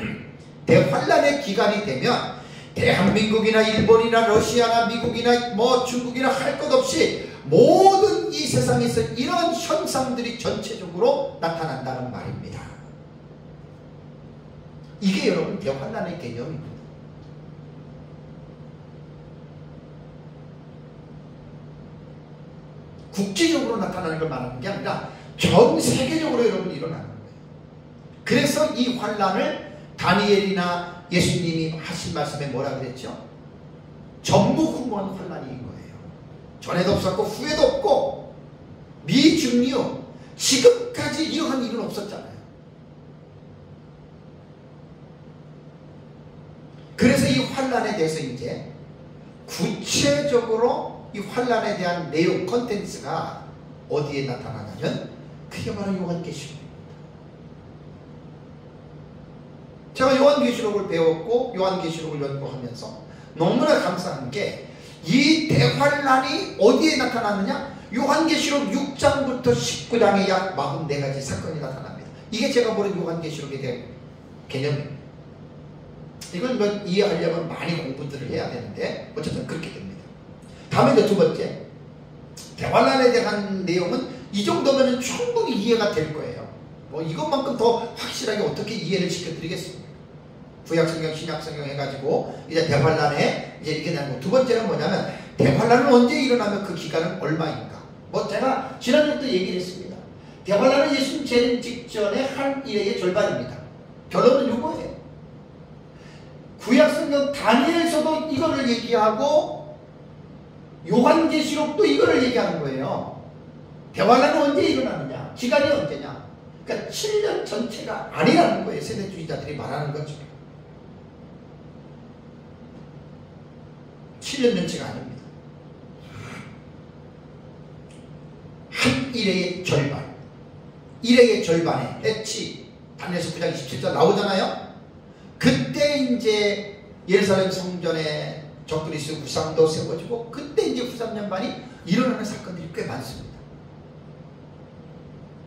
대환란의 기간이 되면 대한민국이나 일본이나 러시아나 미국이나 뭐 중국이나 할 것 없이 모든 이 세상에서 이런 현상들이 전체적으로 나타난다는 말입니다. 이게 여러분 대환란의 개념입니다. 국지적으로 나타나는 걸 말하는 게 아니라 전 세계적으로 여러분 일어나는 거예요. 그래서 이 환란을 다니엘이나 예수님이 하신 말씀에 뭐라 그랬죠? 전무후무한 환란인 거예요. 전에도 없었고 후에도 없고 미중류 지금까지 이러한 일은 없었잖아요. 그래서 이 환란에 대해서 이제 구체적으로 이 환란에 대한 내용 컨텐츠가 어디에 나타나냐면 그게 바로 요한계시록입니다. 제가 요한계시록을 배웠고 요한계시록을 연구하면서 너무나 감사한 게 이 대환란이 어디에 나타나느냐? 요한계시록 6장부터 19장에 약 44가지 사건이 나타납니다. 이게 제가 보는 요한계시록에 대한 개념입니다. 이걸 뭐 이해하려면 많이 공부들을 해야 되는데 어쨌든 그렇게 됩니다. 다음에 두 번째, 대환란에 대한 내용은 이 정도면 충분히 이해가 될 거예요. 뭐 이것만큼 더 확실하게 어떻게 이해를 시켜드리겠습니까? 구약성경, 신약성경 해가지고 이제 대환란에 이제 이렇게 되는 거. 두 번째는 뭐냐면 대환란은 언제 일어나면 그 기간은 얼마인가? 뭐 제가 지난주부터 얘기를 했습니다. 대환란은 예수님 재림 직전에 한 일의 절반입니다. 결론은 이거예요. 구약성경 다니엘서도 이거를 얘기하고 요한계시록도 이거를 얘기하는 거예요. 대환란은 언제 일어나느냐? 기간이 언제냐? 그러니까 7년 전체가 아니라는 거예요. 세대주의자들이 말하는 거죠. 7년 전체가 아닙니다. 한 일회의 절반, 일회의 절반에 해치 다니엘서 9장 27절 나오잖아요. 그때 이제 예루살렘 성전에 적그리스도 우상도 세워지고, 그때 이제 후삼년반이 일어나는 사건들이 꽤 많습니다.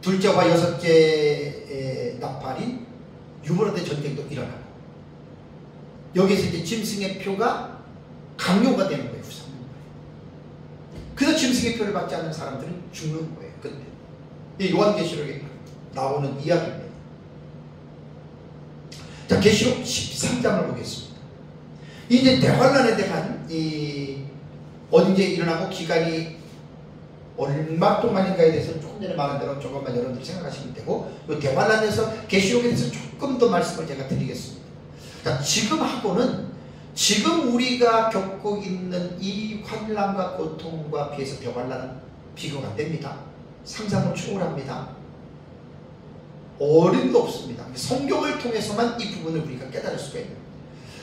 둘째와 여섯째 나팔인 유브라데 전쟁도 일어나고, 여기서 이제 짐승의 표가 강요가 되는 거예요. 후삼년반. 그래서 짐승의 표를 받지 않는 사람들은 죽는 거예요. 근데 이 요한계시록에 나오는 이야기입니다. 자, 계시록 13장을 보겠습니다. 이제 대환란에 대한 언제 일어나고 기간이 얼마 동안인가에 대해서는 조금 전에 말한 대로 조금만 여러분들이 생각하시면 되고, 이 대환란에서 계시록에 대해서 조금 더 말씀을 제가 드리겠습니다. 자, 지금 우리가 겪고 있는 이 환란과 고통과 비해서 대환란은 비교가 안 됩니다. 상상을 초월합니다. 어림도 없습니다. 성경을 통해서만 이 부분을 우리가 깨달을 수가 있는.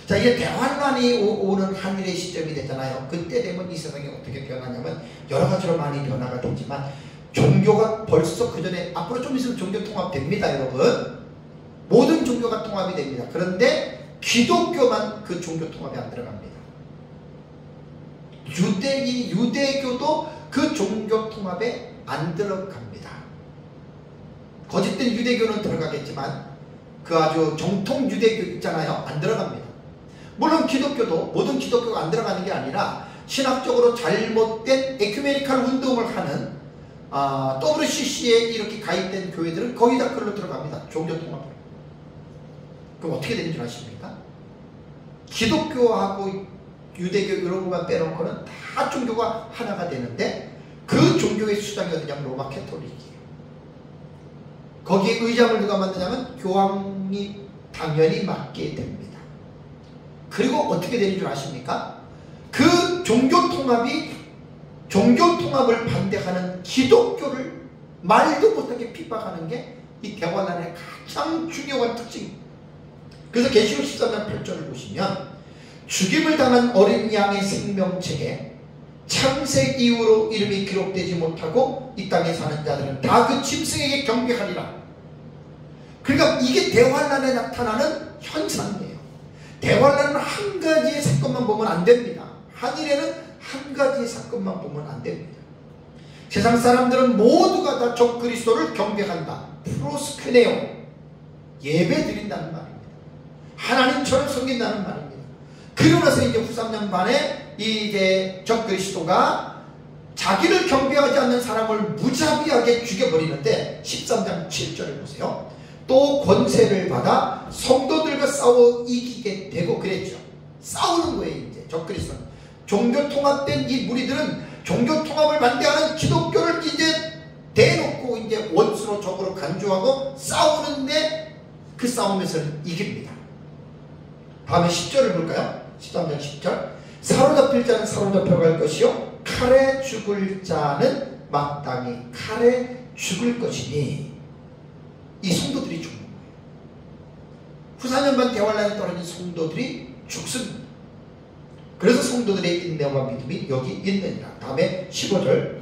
자, 이게 대환란이 오는 한일의 시점이 됐잖아요. 그때 되면 이 세상이 어떻게 변하냐면 여러 가지로 많이 변화가 되지만, 종교가 벌써 그 전에, 앞으로 좀 있으면 종교 통합됩니다, 여러분. 모든 종교가 통합이 됩니다. 그런데 기독교만 그 종교 통합에 안 들어갑니다. 유대교도 그 종교 통합에 안 들어갑니다. 거짓된 유대교는 들어가겠지만 그 아주 정통 유대교 있잖아요. 안 들어갑니다. 물론 기독교도, 모든 기독교가 안 들어가는 게 아니라 신학적으로 잘못된 에큐메니칼 운동을 하는 WCC에 이렇게 가입된 교회들은 거의 다 그걸로 들어갑니다. 종교 통합. 그럼 어떻게 되는 줄 아십니까? 기독교하고 유대교 이런 것만 빼놓고는 다 종교가 하나가 되는데, 그 종교의 수장이 어디냐면 로마 캐톨릭이에요. 거기에 의장을 누가 맡느냐면 교황이 당연히 맡게 됩니다. 그리고 어떻게 되는 줄 아십니까? 그 종교 통합을 반대하는 기독교를 말도 못하게 핍박하는 게 이 대환란의 가장 중요한 특징입니다. 그래서 계시록 13장 8절을 보시면, 죽임을 당한 어린 양의 생명책에 창세 이후로 이름이 기록되지 못하고 이 땅에 사는 자들은 다 그 짐승에게 경배하리라. 그러니까 이게 대환란에 나타나는 현상이에요. 대환란은 한 가지의 사건만 보면 안 됩니다. 한일에는 한 가지의 사건만 보면 안 됩니다. 세상 사람들은 모두가 다 적그리스도를 경배한다. 프로스크네오, 예배 드린다는 말입니다. 하나님처럼 섬긴다는 말입니다. 그러면서 이제 후삼년 반에 이제 적그리스도가 자기를 경배하지 않는 사람을 무자비하게 죽여버리는데, 13장 7절을 보세요. 또 권세를 받아 성도들과 싸워 이기게 되고 그랬죠. 싸우는 거예요. 이제 적그리스도는, 종교 통합된 이 무리들은 종교 통합을 반대하는 기독교를 이제 대놓고 이제 원수로 적으로 간주하고 싸우는데, 그 싸움에서는 이깁니다. 다음에 10절을 볼까요? 13장 10절. 사로잡힐 자는 사로잡혀갈 것이요 칼에 죽을 자는 마땅히 칼에 죽을 것이니. 이 성도들이 죽는 거예요. 후사년반 대환란에 떨어진 성도들이 죽습니다. 그래서 성도들의 인내와 믿음이 여기 있느니라. 다음에 15절.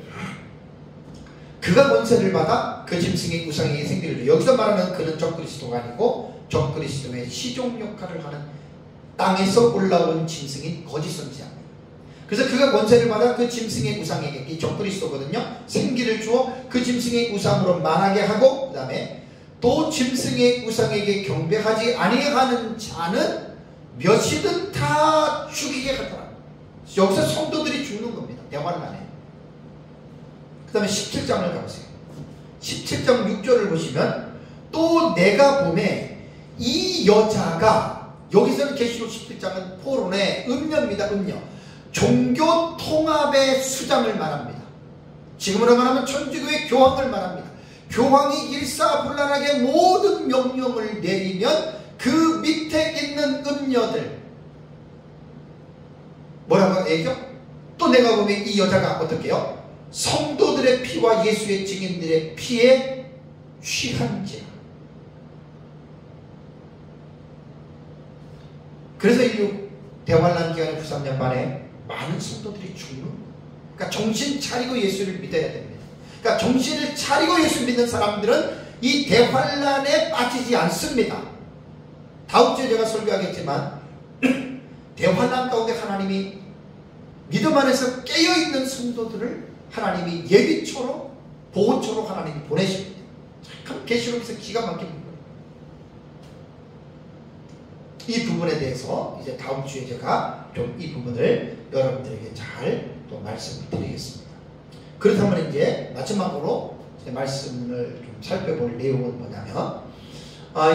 그가 권세를 받아 그 짐승의 우상에게 생기를. 여기서 말하는 그는 적그리스도가 아니고 적그리스도의 시종 역할을 하는 땅에서 올라온 짐승인 거짓 선지자입니다. 그래서 그가 권세를 받아 그 짐승의 우상에게, 이 적그리스도거든요, 생기를 주어 그 짐승의 우상으로 말하게 하고, 그 다음에 또 짐승의 우상에게 경배하지 아니하는 자는 몇이든 다 죽이게 하더라. 여기서 성도들이 죽는 겁니다. 대환란에. 그 다음에 17장을 가보세요. 17장 6절을 보시면, 또 내가 보매 이 여자가, 여기서는 계시록 17장은 포론의 음녀입니다. 음녀. 종교 통합의 수장을 말합니다. 지금으로 말하면 천주교의 교황을 말합니다. 교황이 일사불란하게 모든 명령을 내리면 그 밑에 있는 음녀들 뭐라고 얘기죠? 또 내가 보면 이 여자가 어떻게 해요? 성도들의 피와 예수의 증인들의 피에 취한지라. 그래서 인류 대환란 기간의 93년 만에 많은 성도들이 죽는, 그러니까 정신 차리고 예수를 믿어야 됩니다. 그러니까 정신을 차리고 예수 믿는 사람들은 이 대환란에 빠지지 않습니다. 다음 주에 제가 설교하겠지만 대환란 가운데 하나님이 믿음 안에서 깨어있는 성도들을 하나님이 예비초로 보호초로 하나님이 보내십니다. 참 계시록에서 기가 막힌 부분. 이 부분에 대해서 이제 다음 주에 제가 좀 이 부분을 여러분들에게 잘 또 말씀을 드리겠습니다. 그렇다면 이제 마지막으로 제 말씀을 좀 살펴볼 내용은 뭐냐면,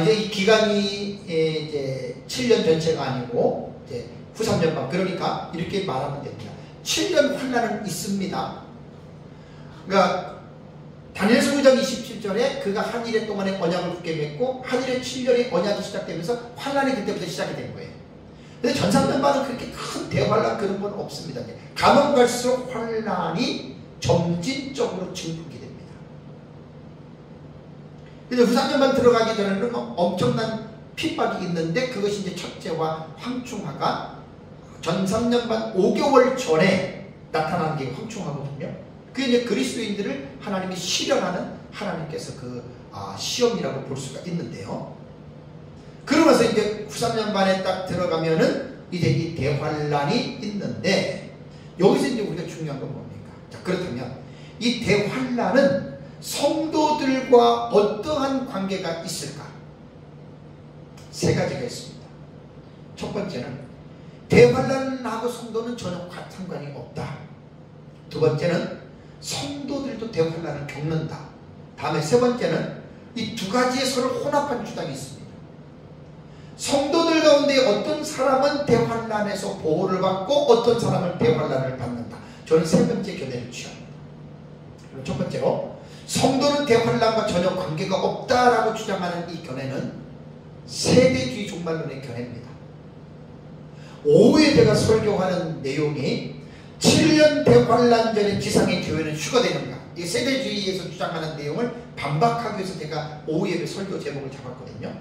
이제 이 기간이 이제 7년 전체가 아니고 이제 후 3년만, 그러니까 이렇게 말하면 됩니다. 7년 환란은 있습니다. 그러니까 다니엘서 9장 27절에 그가 한 일해 동안에 언약을 굳게 맺고 한 일에 7년의 언약이 시작되면서 환란이 그때부터 시작이 된 거예요. 근데 전산년반은 그렇게 큰 대환란 그런 건 없습니다. 가면 갈수록 환란이 점진적으로 증폭이 됩니다. 근데 후 3년반 들어가기 전에는 엄청난 핍박이 있는데, 그것이 이제 첫째와 황충하가 전 3년반 5개월 전에 나타나는 게 황충하거든요. 그게 이제 그리스도인들을 하나님이 시련하는 하나님께서 시험이라고 볼 수가 있는데요. 그러면서 이제 93년반에 딱 들어가면은 이제 이 대환란이 있는데, 여기서 이제 우리가 중요한 건 뭡니까? 자, 그렇다면 이 대환란은 성도들과 어떠한 관계가 있을까? 세 가지가 있습니다. 첫 번째는 대환란하고 성도는 전혀 상관이 없다. 두 번째는 성도들도 대환란을 겪는다. 다음에 세 번째는 이 두 가지의 서로 혼합한 주장이 있습니다. 성도들 가운데 어떤 사람은 대환란에서 보호를 받고 어떤 사람은 대환란을 받는다. 저는 세 번째 견해를 취합니다. 그리고 첫 번째로 성도는 대환란과 전혀 관계가 없다라고 주장하는 이 견해는 세대주의 종말론의 견해입니다. 오후에 제가 설교하는 내용이 7년 대환란 전에 지상의 교회는 휴거되는가, 이 세대주의에서 주장하는 내용을 반박하기 위해서 제가 오후 예배 설교 제목을 잡았거든요.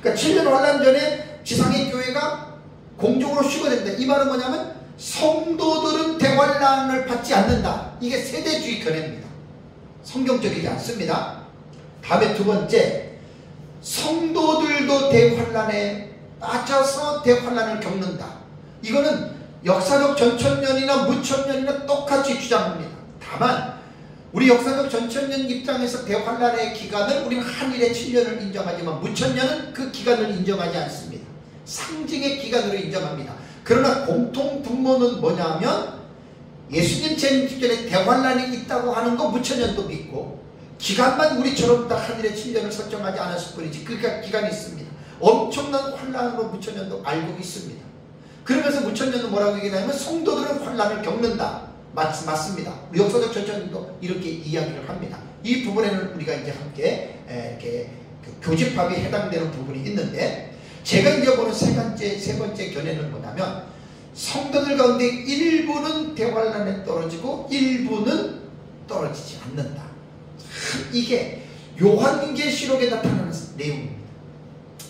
그러니까 7년 환란 전에 지상의 교회가 공중으로 휴거된다. 이 말은 뭐냐면 성도들은 대환란을 받지 않는다. 이게 세대주의 견해입니다. 성경적이지 않습니다. 다음에 두 번째, 성도들도 대환란에 빠져서 대환란을 겪는다. 이거는 역사적 전천년이나 무천년이나 똑같이 주장합니다. 다만 우리 역사적 전천년 입장에서 대환란의 기간을 우리는 한일의 7년을 인정하지만 무천년은 그 기간을 인정하지 않습니다. 상징의 기간으로 인정합니다. 그러나 공통 분모는 뭐냐면 예수님 재림 직전에 대환란이 있다고 하는 거 무천년도 믿고, 기간만 우리처럼 딱 한일의 7년을 설정하지 않았을 뿐이지 그러니까 기간이 있습니다. 엄청난 환란으로 무천년도 알고 있습니다. 그러면서 무천년은 뭐라고 얘기하냐면 성도들은 환란을 겪는다. 맞습니다. 우리 역사적 전천년도 이렇게 이야기를 합니다. 이 부분에는 우리가 이제 함께 이렇게 교집합이 해당되는 부분이 있는데, 제가 이제 보는 세 번째 견해는 뭐냐면 성도들 가운데 일부는 대환란에 떨어지고 일부는 떨어지지 않는다. 이게 요한계시록에 나타나는 내용입니다.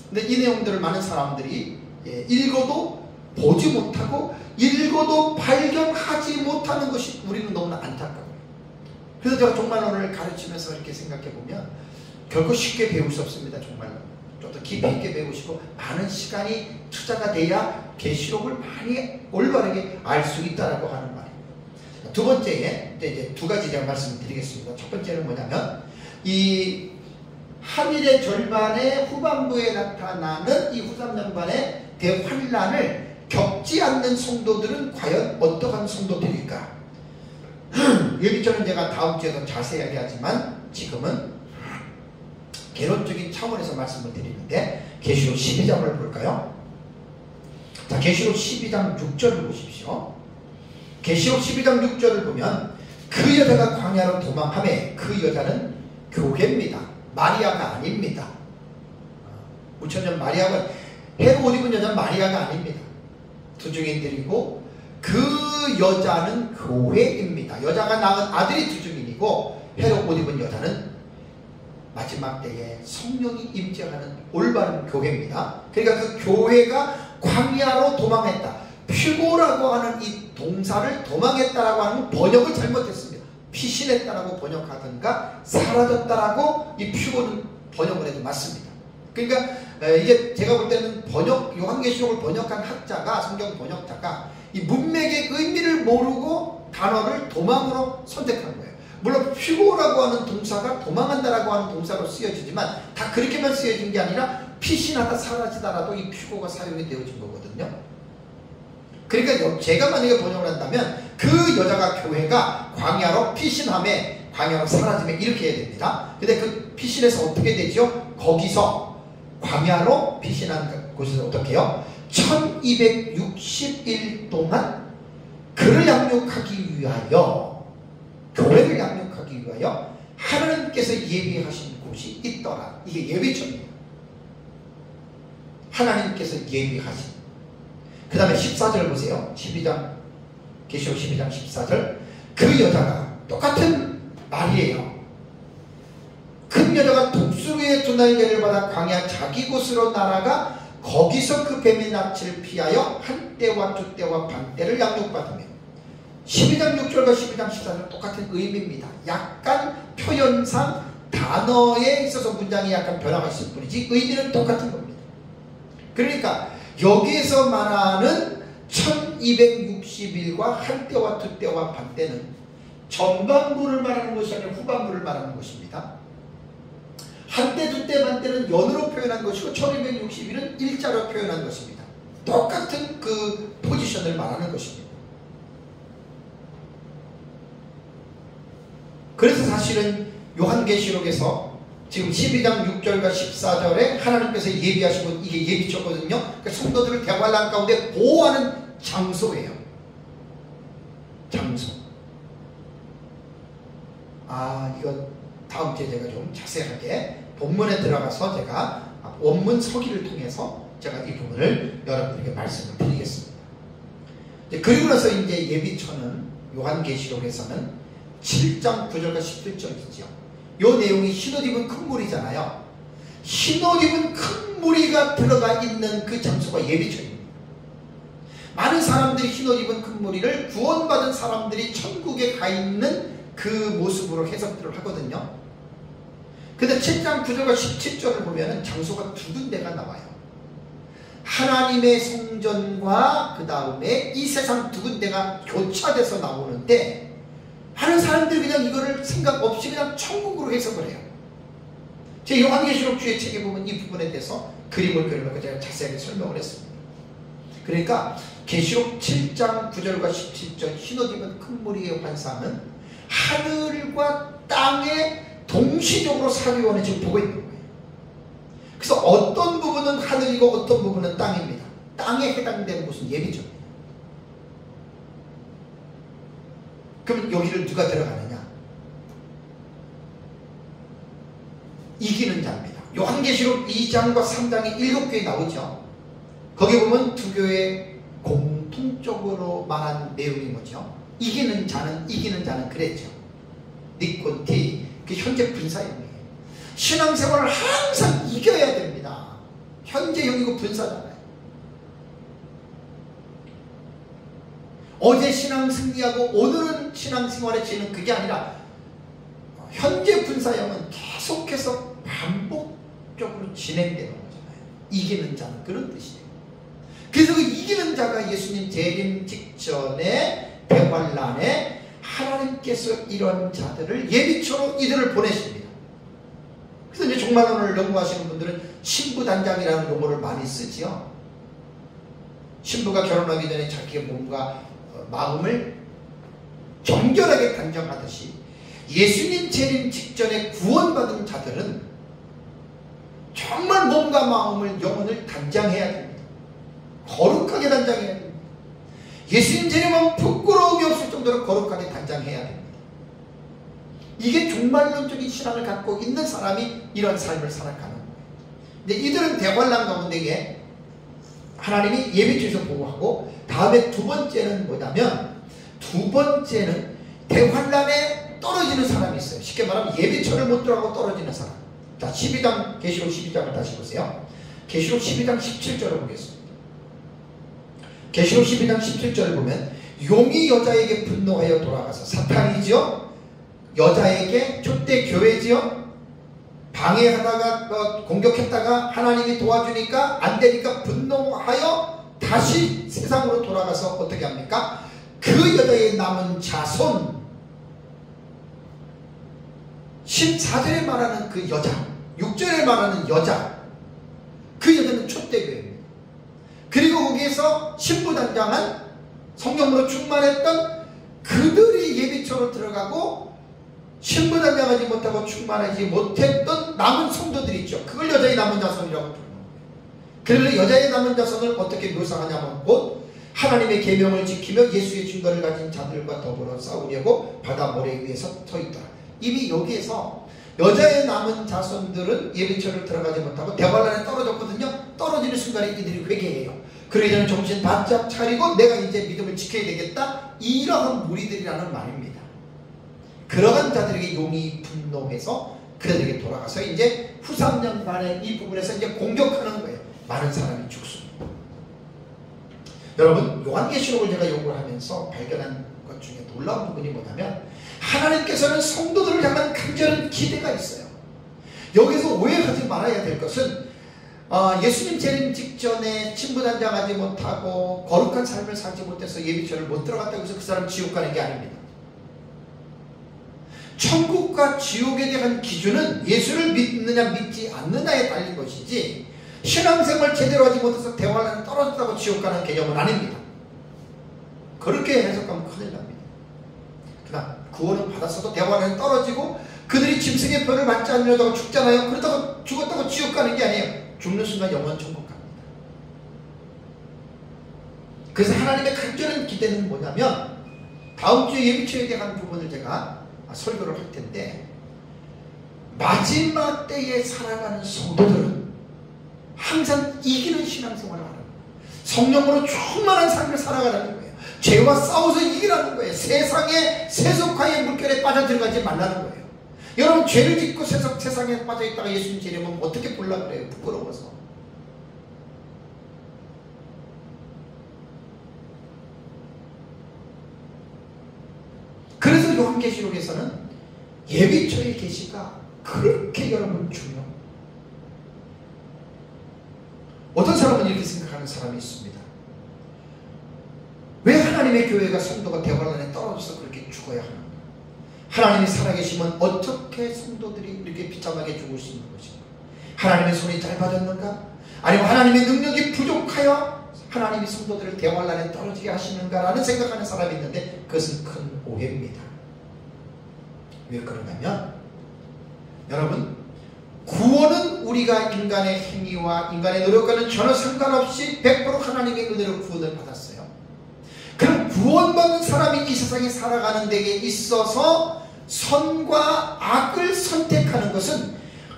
근데 이 내용들을 많은 사람들이 읽어도 보지 못하고 읽어도 발견하지 못하는 것이 우리는 너무나 안타까워요. 그래서 제가 종말론을 가르치면서 이렇게 생각해보면 결코 쉽게 배울 수 없습니다. 종말론 좀 더 깊이 있게 배우시고 많은 시간이 투자가 돼야 계시록을 많이 올바르게 알 수 있다라고 하는 말입니다. 두 번째에 이제 두 가지 제가 말씀을 드리겠습니다. 첫 번째는 뭐냐면 이 한일의 절반의 후반부에 나타나는 이 후 3년반의 대환란을 겪지 않는 성도들은 과연 어떠한 성도들일까? 여기저는 제가 다음 주에도 자세하게 하지만 지금은 개론적인 차원에서 말씀을 드리는데, 계시록 12장을 볼까요? 자, 계시록 12장 6절을 보십시오. 계시록 12장 6절을 보면 그 여자가 광야로 도망하매 그 여자는 교회입니다. 마리아가 아닙니다. 무천년 마리아가 헤롯 옷 입은 여자는 마리아가 아닙니다. 두중인들이고 그 여자는 교회입니다. 여자가 낳은 아들이 두중인이고 헤롯 옷 입은 여자는 마지막 때에 성령이 임재하는 올바른 교회입니다. 그러니까 그 교회가 광야로 도망했다. 피고라고 하는 이 동사를 도망했다라고 하는 번역을 잘못했습니다. 피신했다라고 번역하든가 사라졌다라고 이 피고는 번역을 해도 맞습니다. 그러니까 이게 제가 볼 때는 요한계시록을 번역한 학자가, 성경 번역자가 이 문맥의 의미를 모르고 단어를 도망으로 선택한 거예요. 물론 피고라고 하는 동사가 도망한다라고 하는 동사로 쓰여지지만 다 그렇게만 쓰여진 게 아니라 피신하다 사라지다라도 이 피고가 사용이 되어진 거거든요. 그러니까 제가 만약에 번역을 한다면 그 여자가 교회가 광야로 피신함에 광야로 사라짐에 이렇게 해야 됩니다. 근데 그 피신에서 어떻게 되죠? 거기서 광야로 피신한 곳에서 어떻게 해요? 1260일 동안 그를 양육하기 위하여, 교회를 양육하기 위하여 하나님께서 예비하신 곳이 있더라. 이게 예비처입니다. 하나님께서 예비하신. 그 다음에 14절 보세요. 12장 계시록 12장 14절. 그 여자가 똑같은 말이에요. 큰 여자가 독수리의 두 날개를 받아 광야 자기 곳으로 날아가 거기서 그 뱀의 낯을 피하여 한때와 두때와 반때를 양육받으며. 12장 6절과 12장 14절 똑같은 의미입니다. 약간 표현상 단어에 있어서 문장이 약간 변화가 있을 뿐이지 의미는 똑같은 겁니다. 그러니까 여기에서 말하는 1260일과 한때와 두때와 반때는 전반부를 말하는 것이 아니라 후반부를 말하는 것입니다. 한때, 두때, 반때는 연으로 표현한 것이고 1260일은 일자로 표현한 것입니다. 똑같은 그 포지션을 말하는 것입니다. 그래서 사실은 요한계시록에서 지금 12장 6절과 14절에 하나님께서 예비하신 것, 이게 예비처거든요. 그러니까 성도들을 대관람 가운데 보호하는 장소예요. 장소. 이건 다음 주에 제가 좀 자세하게 본문에 들어가서 제가 원문 서기를 통해서 제가 이 부분을 여러분에게 말씀을 드리겠습니다. 그리고 나서 이제 예비처는 요한계시록에서는 7장 9절과 17절이죠. 요 내용이 흰옷 입은 큰 무리잖아요. 흰옷 입은 큰 무리가 들어가 있는 그 장소가 예비처입니다. 많은 사람들이 흰옷 입은 큰 무리를 구원받은 사람들이 천국에 가 있는 그 모습으로 해석들을 하거든요. 근데 7장 9절과 17절을 보면은 장소가 두 군데가 나와요. 하나님의 성전과 그 다음에 이 세상 두 군데가 교차돼서 나오는데 많은 사람들이 그냥 이거를 생각 없이 그냥 천국으로 해석을 해요. 제 요한계시록 주의 책에 보면 이 부분에 대해서 그림을 그려놓고 제가 자세하게 설명을 했습니다. 그러니까 계시록 7장 9절과 17절 흰옷 입은 큰 무리의 환상은 하늘과 땅에 동시적으로 사귀어오는 지금 보고 있는 거예요. 그래서 어떤 부분은 하늘이고 어떤 부분은 땅입니다. 땅에 해당되는 곳은 예비죠. 그럼 여기를 누가 들어가느냐? 이기는 자입니다. 요한계시록 2장과 3장이 7교에 나오죠. 거기 보면 두 교회 공통적으로 말한 내용이 뭐죠? 이기는 자는 그랬죠. 니콘티, 그 현재 분사형이에요. 신앙생활을 항상 이겨야 됩니다. 현재형이고 분사잖아요. 어제 신앙 승리하고 오늘은 신앙생활에 지는 그게 아니라 현재 분사형은 계속해서 반복적으로 진행되는 거잖아요. 이기는 자는 그런 뜻이에요. 그래서 그 이기는 자가 예수님 재림 직전에 대환란에 하나님께서 이런 자들을 예비처로 이들을 보내십니다. 그래서 이제 종말론을 연구하시는 분들은 신부단장이라는 용어를 많이 쓰지요. 신부가 결혼하기 전에 자기의 몸과 마음을 정결하게 단정하듯이 예수님 재림 직전에 구원받은 자들은 정말 몸과 마음을, 영혼을 단장해야 됩니다. 거룩하게 단장해야 됩니다. 예수님 재림은 부끄러움이 없을 정도로 거룩하게 단장해야 됩니다. 이게 종말론적인 신앙을 갖고 있는 사람이 이런 삶을 살아가는 거예요. 근데 이들은 대환란 가운데에 하나님이 예비처에서 보호하고, 다음에 두 번째는 뭐냐면, 두 번째는 대환란에 떨어지는 사람이 있어요. 쉽게 말하면 예비처를 못 들어가고 떨어지는 사람. 자, 12장, 계시록 12장을 다시 보세요. 계시록 12장 17절을 보겠습니다. 계시록 12장 17절을 보면 용이 여자에게 분노하여 돌아가서, 사탄이죠, 여자에게 촛대 교회지요, 방해하다가 공격했다가 하나님이 도와주니까 안 되니까 분노하여 다시 세상으로 돌아가서 어떻게 합니까? 그 여자의 남은 자손, 14절에 말하는 그 여자, 6절에 말하는 여자, 그 여자는 촛대교회입니다. 그리고 거기에서 신부단장한 성령으로 충만했던 그들이 예비초로 들어가고 신부단장하지 못하고 충만하지 못했던 남은 성도들이 있죠. 그걸 여자의 남은 자손이라고 부르는 거예요. 그래서 여자의 남은 자손을 어떻게 묘사하냐면 곧 하나님의 계명을 지키며 예수의 증거를 가진 자들과 더불어 싸우려고 바다 모래 위에서 서 있더라. 이미 여기에서 여자의 남은 자손들은 예비처를 들어가지 못하고 대관란에 떨어졌거든요. 떨어지는 순간에 이들이 회개해요. 그러기 전에 정신 바짝 차리고 내가 이제 믿음을 지켜야 되겠다, 이러한 무리들이라는 말입니다. 그러한 자들에게 용이 분노해서 그들에게 돌아가서 이제 후 3년 만에 이 부분에서 이제 공격하는 거예요. 많은 사람이 죽습니다. 여러분, 요한계시록을 제가 연구를 하면서 발견한 것 중에 놀라운 부분이 뭐냐면 하나님께서는 성도들을 향한 간절한 기대가 있어요. 여기서 오해하지 말아야 될 것은 예수님 재림 직전에 친부단장하지 못하고 거룩한 삶을 살지 못해서 예비처를 못 들어갔다고 해서 그 사람 지옥 가는 게 아닙니다. 천국과 지옥에 대한 기준은 예수를 믿느냐 믿지 않느냐에 달린 것이지 신앙생활 제대로 하지 못해서 대환란에 떨어졌다고 지옥 가는 개념은 아닙니다. 그렇게 해석하면 큰일 납니다. 그러나 구원은 받았어도 대환란에 떨어지고 그들이 짐승의 표를 맞지 않으려다가 죽잖아요. 그러다가 죽었다고 지옥 가는 게 아니에요. 죽는 순간 영원 천국 갑니다. 그래서 하나님의 간절한 기대는 뭐냐면 다음 주에 예비처에 대한 부분을 제가 설교를 할 텐데 마지막 때에 살아가는 성도들은 항상 이기는 신앙생활을 하는 거예요. 성령으로 충만한 삶을 살아가라는 거예요. 죄와 싸워서 이기라는 거예요. 세상의 세속화의 물결에 빠져들어가지 말라는 거예요. 여러분, 죄를 짓고 세상에 빠져있다가 예수님 재림은 어떻게 보려고 그래요? 부끄러워서. 그래서 요한계시록에서는 예비처의 계시가 그렇게 여러분 중요해요. 어떤 사람은 이렇게 생각하는 사람이 있습니다. 왜 하나님의 교회가 성도가 대환란에 떨어져서 그렇게 죽어야 하는가? 하나님이 살아계시면 어떻게 성도들이 이렇게 비참하게 죽을 수 있는 것인가? 하나님의 손이 짧아졌는가? 아니면 하나님의 능력이 부족하여 하나님이 성도들을 대환란에 떨어지게 하시는가라는 생각하는 사람이 있는데 그것은 큰 오해입니다. 왜 그러냐면 여러분, 구원은 우리가 인간의 행위와 인간의 노력과는 전혀 상관없이 100% 하나님의 은혜로 구원을 받았어요. 그럼 구원받은 사람이 이 세상에 살아가는 데에 있어서 선과 악을 선택하는 것은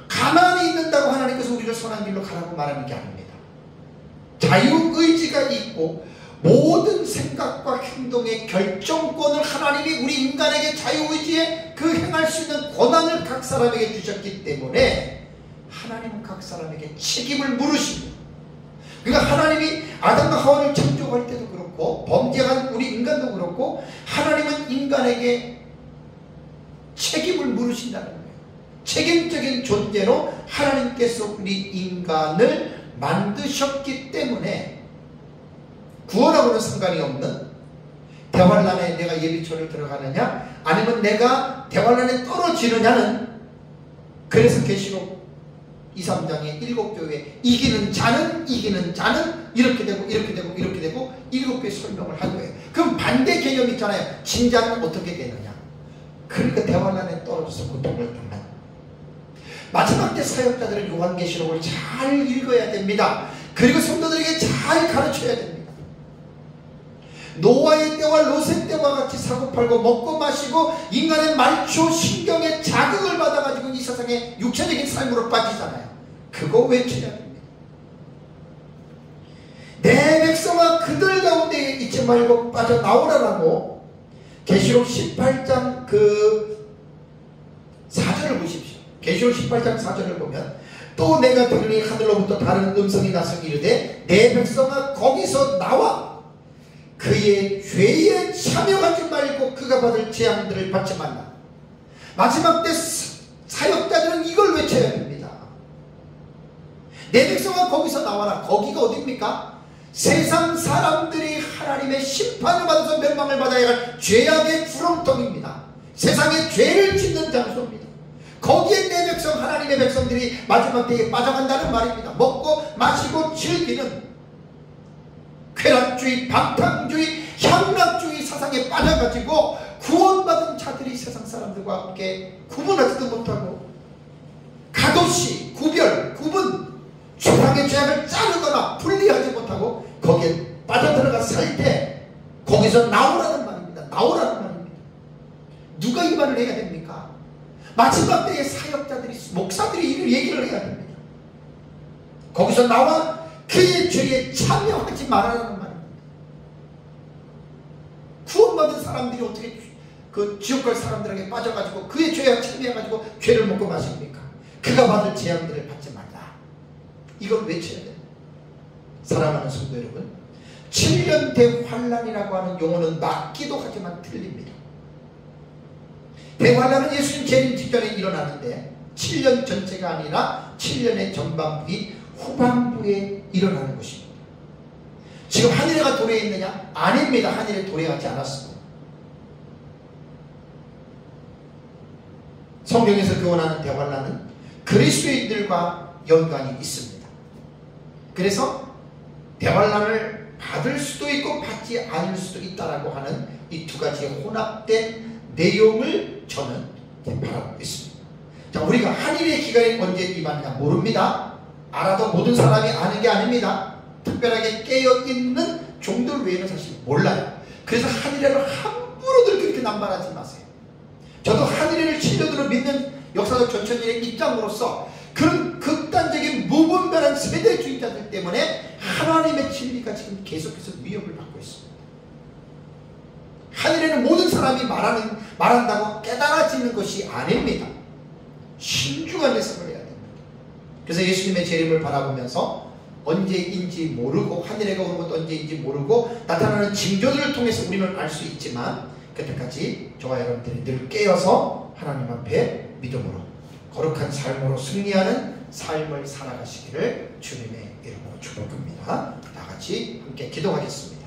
가만히 있는다고 하나님께서 우리를 선한 길로 가라고 말하는 게 아닙니다. 자유의지가 있고 모든 생각과 행동의 결정권을 하나님이 우리 인간에게 자유의지에 그 행할 수 있는 권한을 각 사람에게 주셨기 때문에 하나님은 각 사람에게 책임을 물으십니다. 그러니까 하나님이 아담과 하와를 창조할 때도 그렇고 범죄한 우리 인간도 그렇고 하나님은 인간에게 책임을 물으신다는 거예요. 책임적인 존재로 하나님께서 우리 인간을 만드셨기 때문에 구원하고는 상관이 없는 대환란에 내가 예비처를 들어가느냐 아니면 내가 대환란에 떨어지느냐는, 그래서 계시록 2, 3장의 7교회 이기는 자는 이렇게 되고 이렇게 되고 이렇게 되고 7개 설명을 한 거예요. 그럼 반대 개념이 있잖아요. 진자는 어떻게 되느냐. 그러니까 대환란에 떨어져서 고통을 당한 마지막 때 사역자들은 요한계시록을 잘 읽어야 됩니다. 그리고 성도들에게 잘 가르쳐야 됩니다. 노아의 때와 롯의 때와 같이 사고팔고 먹고 마시고 인간의 말초 신경에 자극을 받아가지고 이 세상에 육체적인 삶으로 빠지잖아요. 그거 외쳐야 됩니다. 내 백성아 그들 가운데 있지 말고 빠져나오라라고 계시록 18장 그 4절을 보십시오. 계시록 18장 4절을 보면 또 내가 들으니 하늘로부터 다른 음성이 나서 이르되 내 백성아 거기서 나와 그의 죄에 참여하지 말고 그가 받을 재앙들을 받지 말라. 마지막 때 사역자들은 이걸 외쳐야 됩니다. 내 백성아 거기서 나와라. 거기가 어디입니까? 세상 사람들이 하나님의 심판을 받아서 멸망을 받아야 할 죄악의 구렁텅입니다. 세상에 죄를 짓는 장소입니다. 거기에 내 백성 하나님의 백성들이 마지막 때에 빠져간다는 말입니다. 먹고 마시고 즐기는 쾌락주의, 방탕주의, 향락주의 사상에 빠져가지고 구원받은 자들이 세상 사람들과 함께 구분하지도 못하고 가도시, 구분, 세상의 죄악을 자르거나 분리하지 못하고 거기에 빠져들어가 살 때 거기서 나오라는 말입니다. 나오라는 말입니다. 누가 이 말을 해야 됩니까? 마지막 때의 사역자들이, 목사들이 이 얘기를 해야 됩니다. 거기서 나와 그의 죄에 참여하지 말아라는 말입니다. 구원받은 사람들이 어떻게 그 지옥 갈 사람들에게 빠져가지고 그의 죄에 참여해가지고 죄를 먹고 마십니까? 그가 받을 재앙들을 받지 말라. 이걸 외쳐야 돼요. 사랑하는 성도 여러분, 7년 대환란이라고 하는 용어는 맞기도 하지만 틀립니다. 대환란은 예수님 재림 직전에 일어나는데 7년 전체가 아니라 7년의 전반부이 후반부에 일어나는 것입니다. 지금 하늘에가 도래했느냐? 아닙니다. 하늘에 도래하지 않았습니다. 성경에서 교훈하는 대환란은 그리스도인들과 연관이 있습니다. 그래서 대환란을 받을 수도 있고 받지 않을 수도 있다라고 하는 이 두 가지의 혼합된 내용을 저는 바라보고 있습니다. 자, 우리가 한일의 기간이 언제 임하느냐 모릅니다. 알아도 모든 사람이 아는 게 아닙니다. 특별하게 깨어있는 종들 외에는 사실 몰라요. 그래서 한일회를 함부로들 그렇게 남발하지 마세요. 저도 한일회를 7년으로 믿는 역사적 전천인의 입장으로서 그런 극단적인 무분별한 세대주의자들 때문에 하나님의 진리가 지금 계속해서 위협을 받고 있습니다. 하늘에는 모든 사람이 말한다고 깨달아지는 것이 아닙니다. 신중한 해석을 해야 됩니다. 그래서 예수님의 재림을 바라보면서 언제인지 모르고 하늘에가 오는 것도 언제인지 모르고 나타나는 징조들을 통해서 우리는 알 수 있지만 그때까지 저와 여러분들이 늘 깨어서 하나님 앞에 믿음으로 거룩한 삶으로 승리하는 삶을 살아가시기를 주님의 이름으로 축복합니다. 다 같이 함께 기도하겠습니다.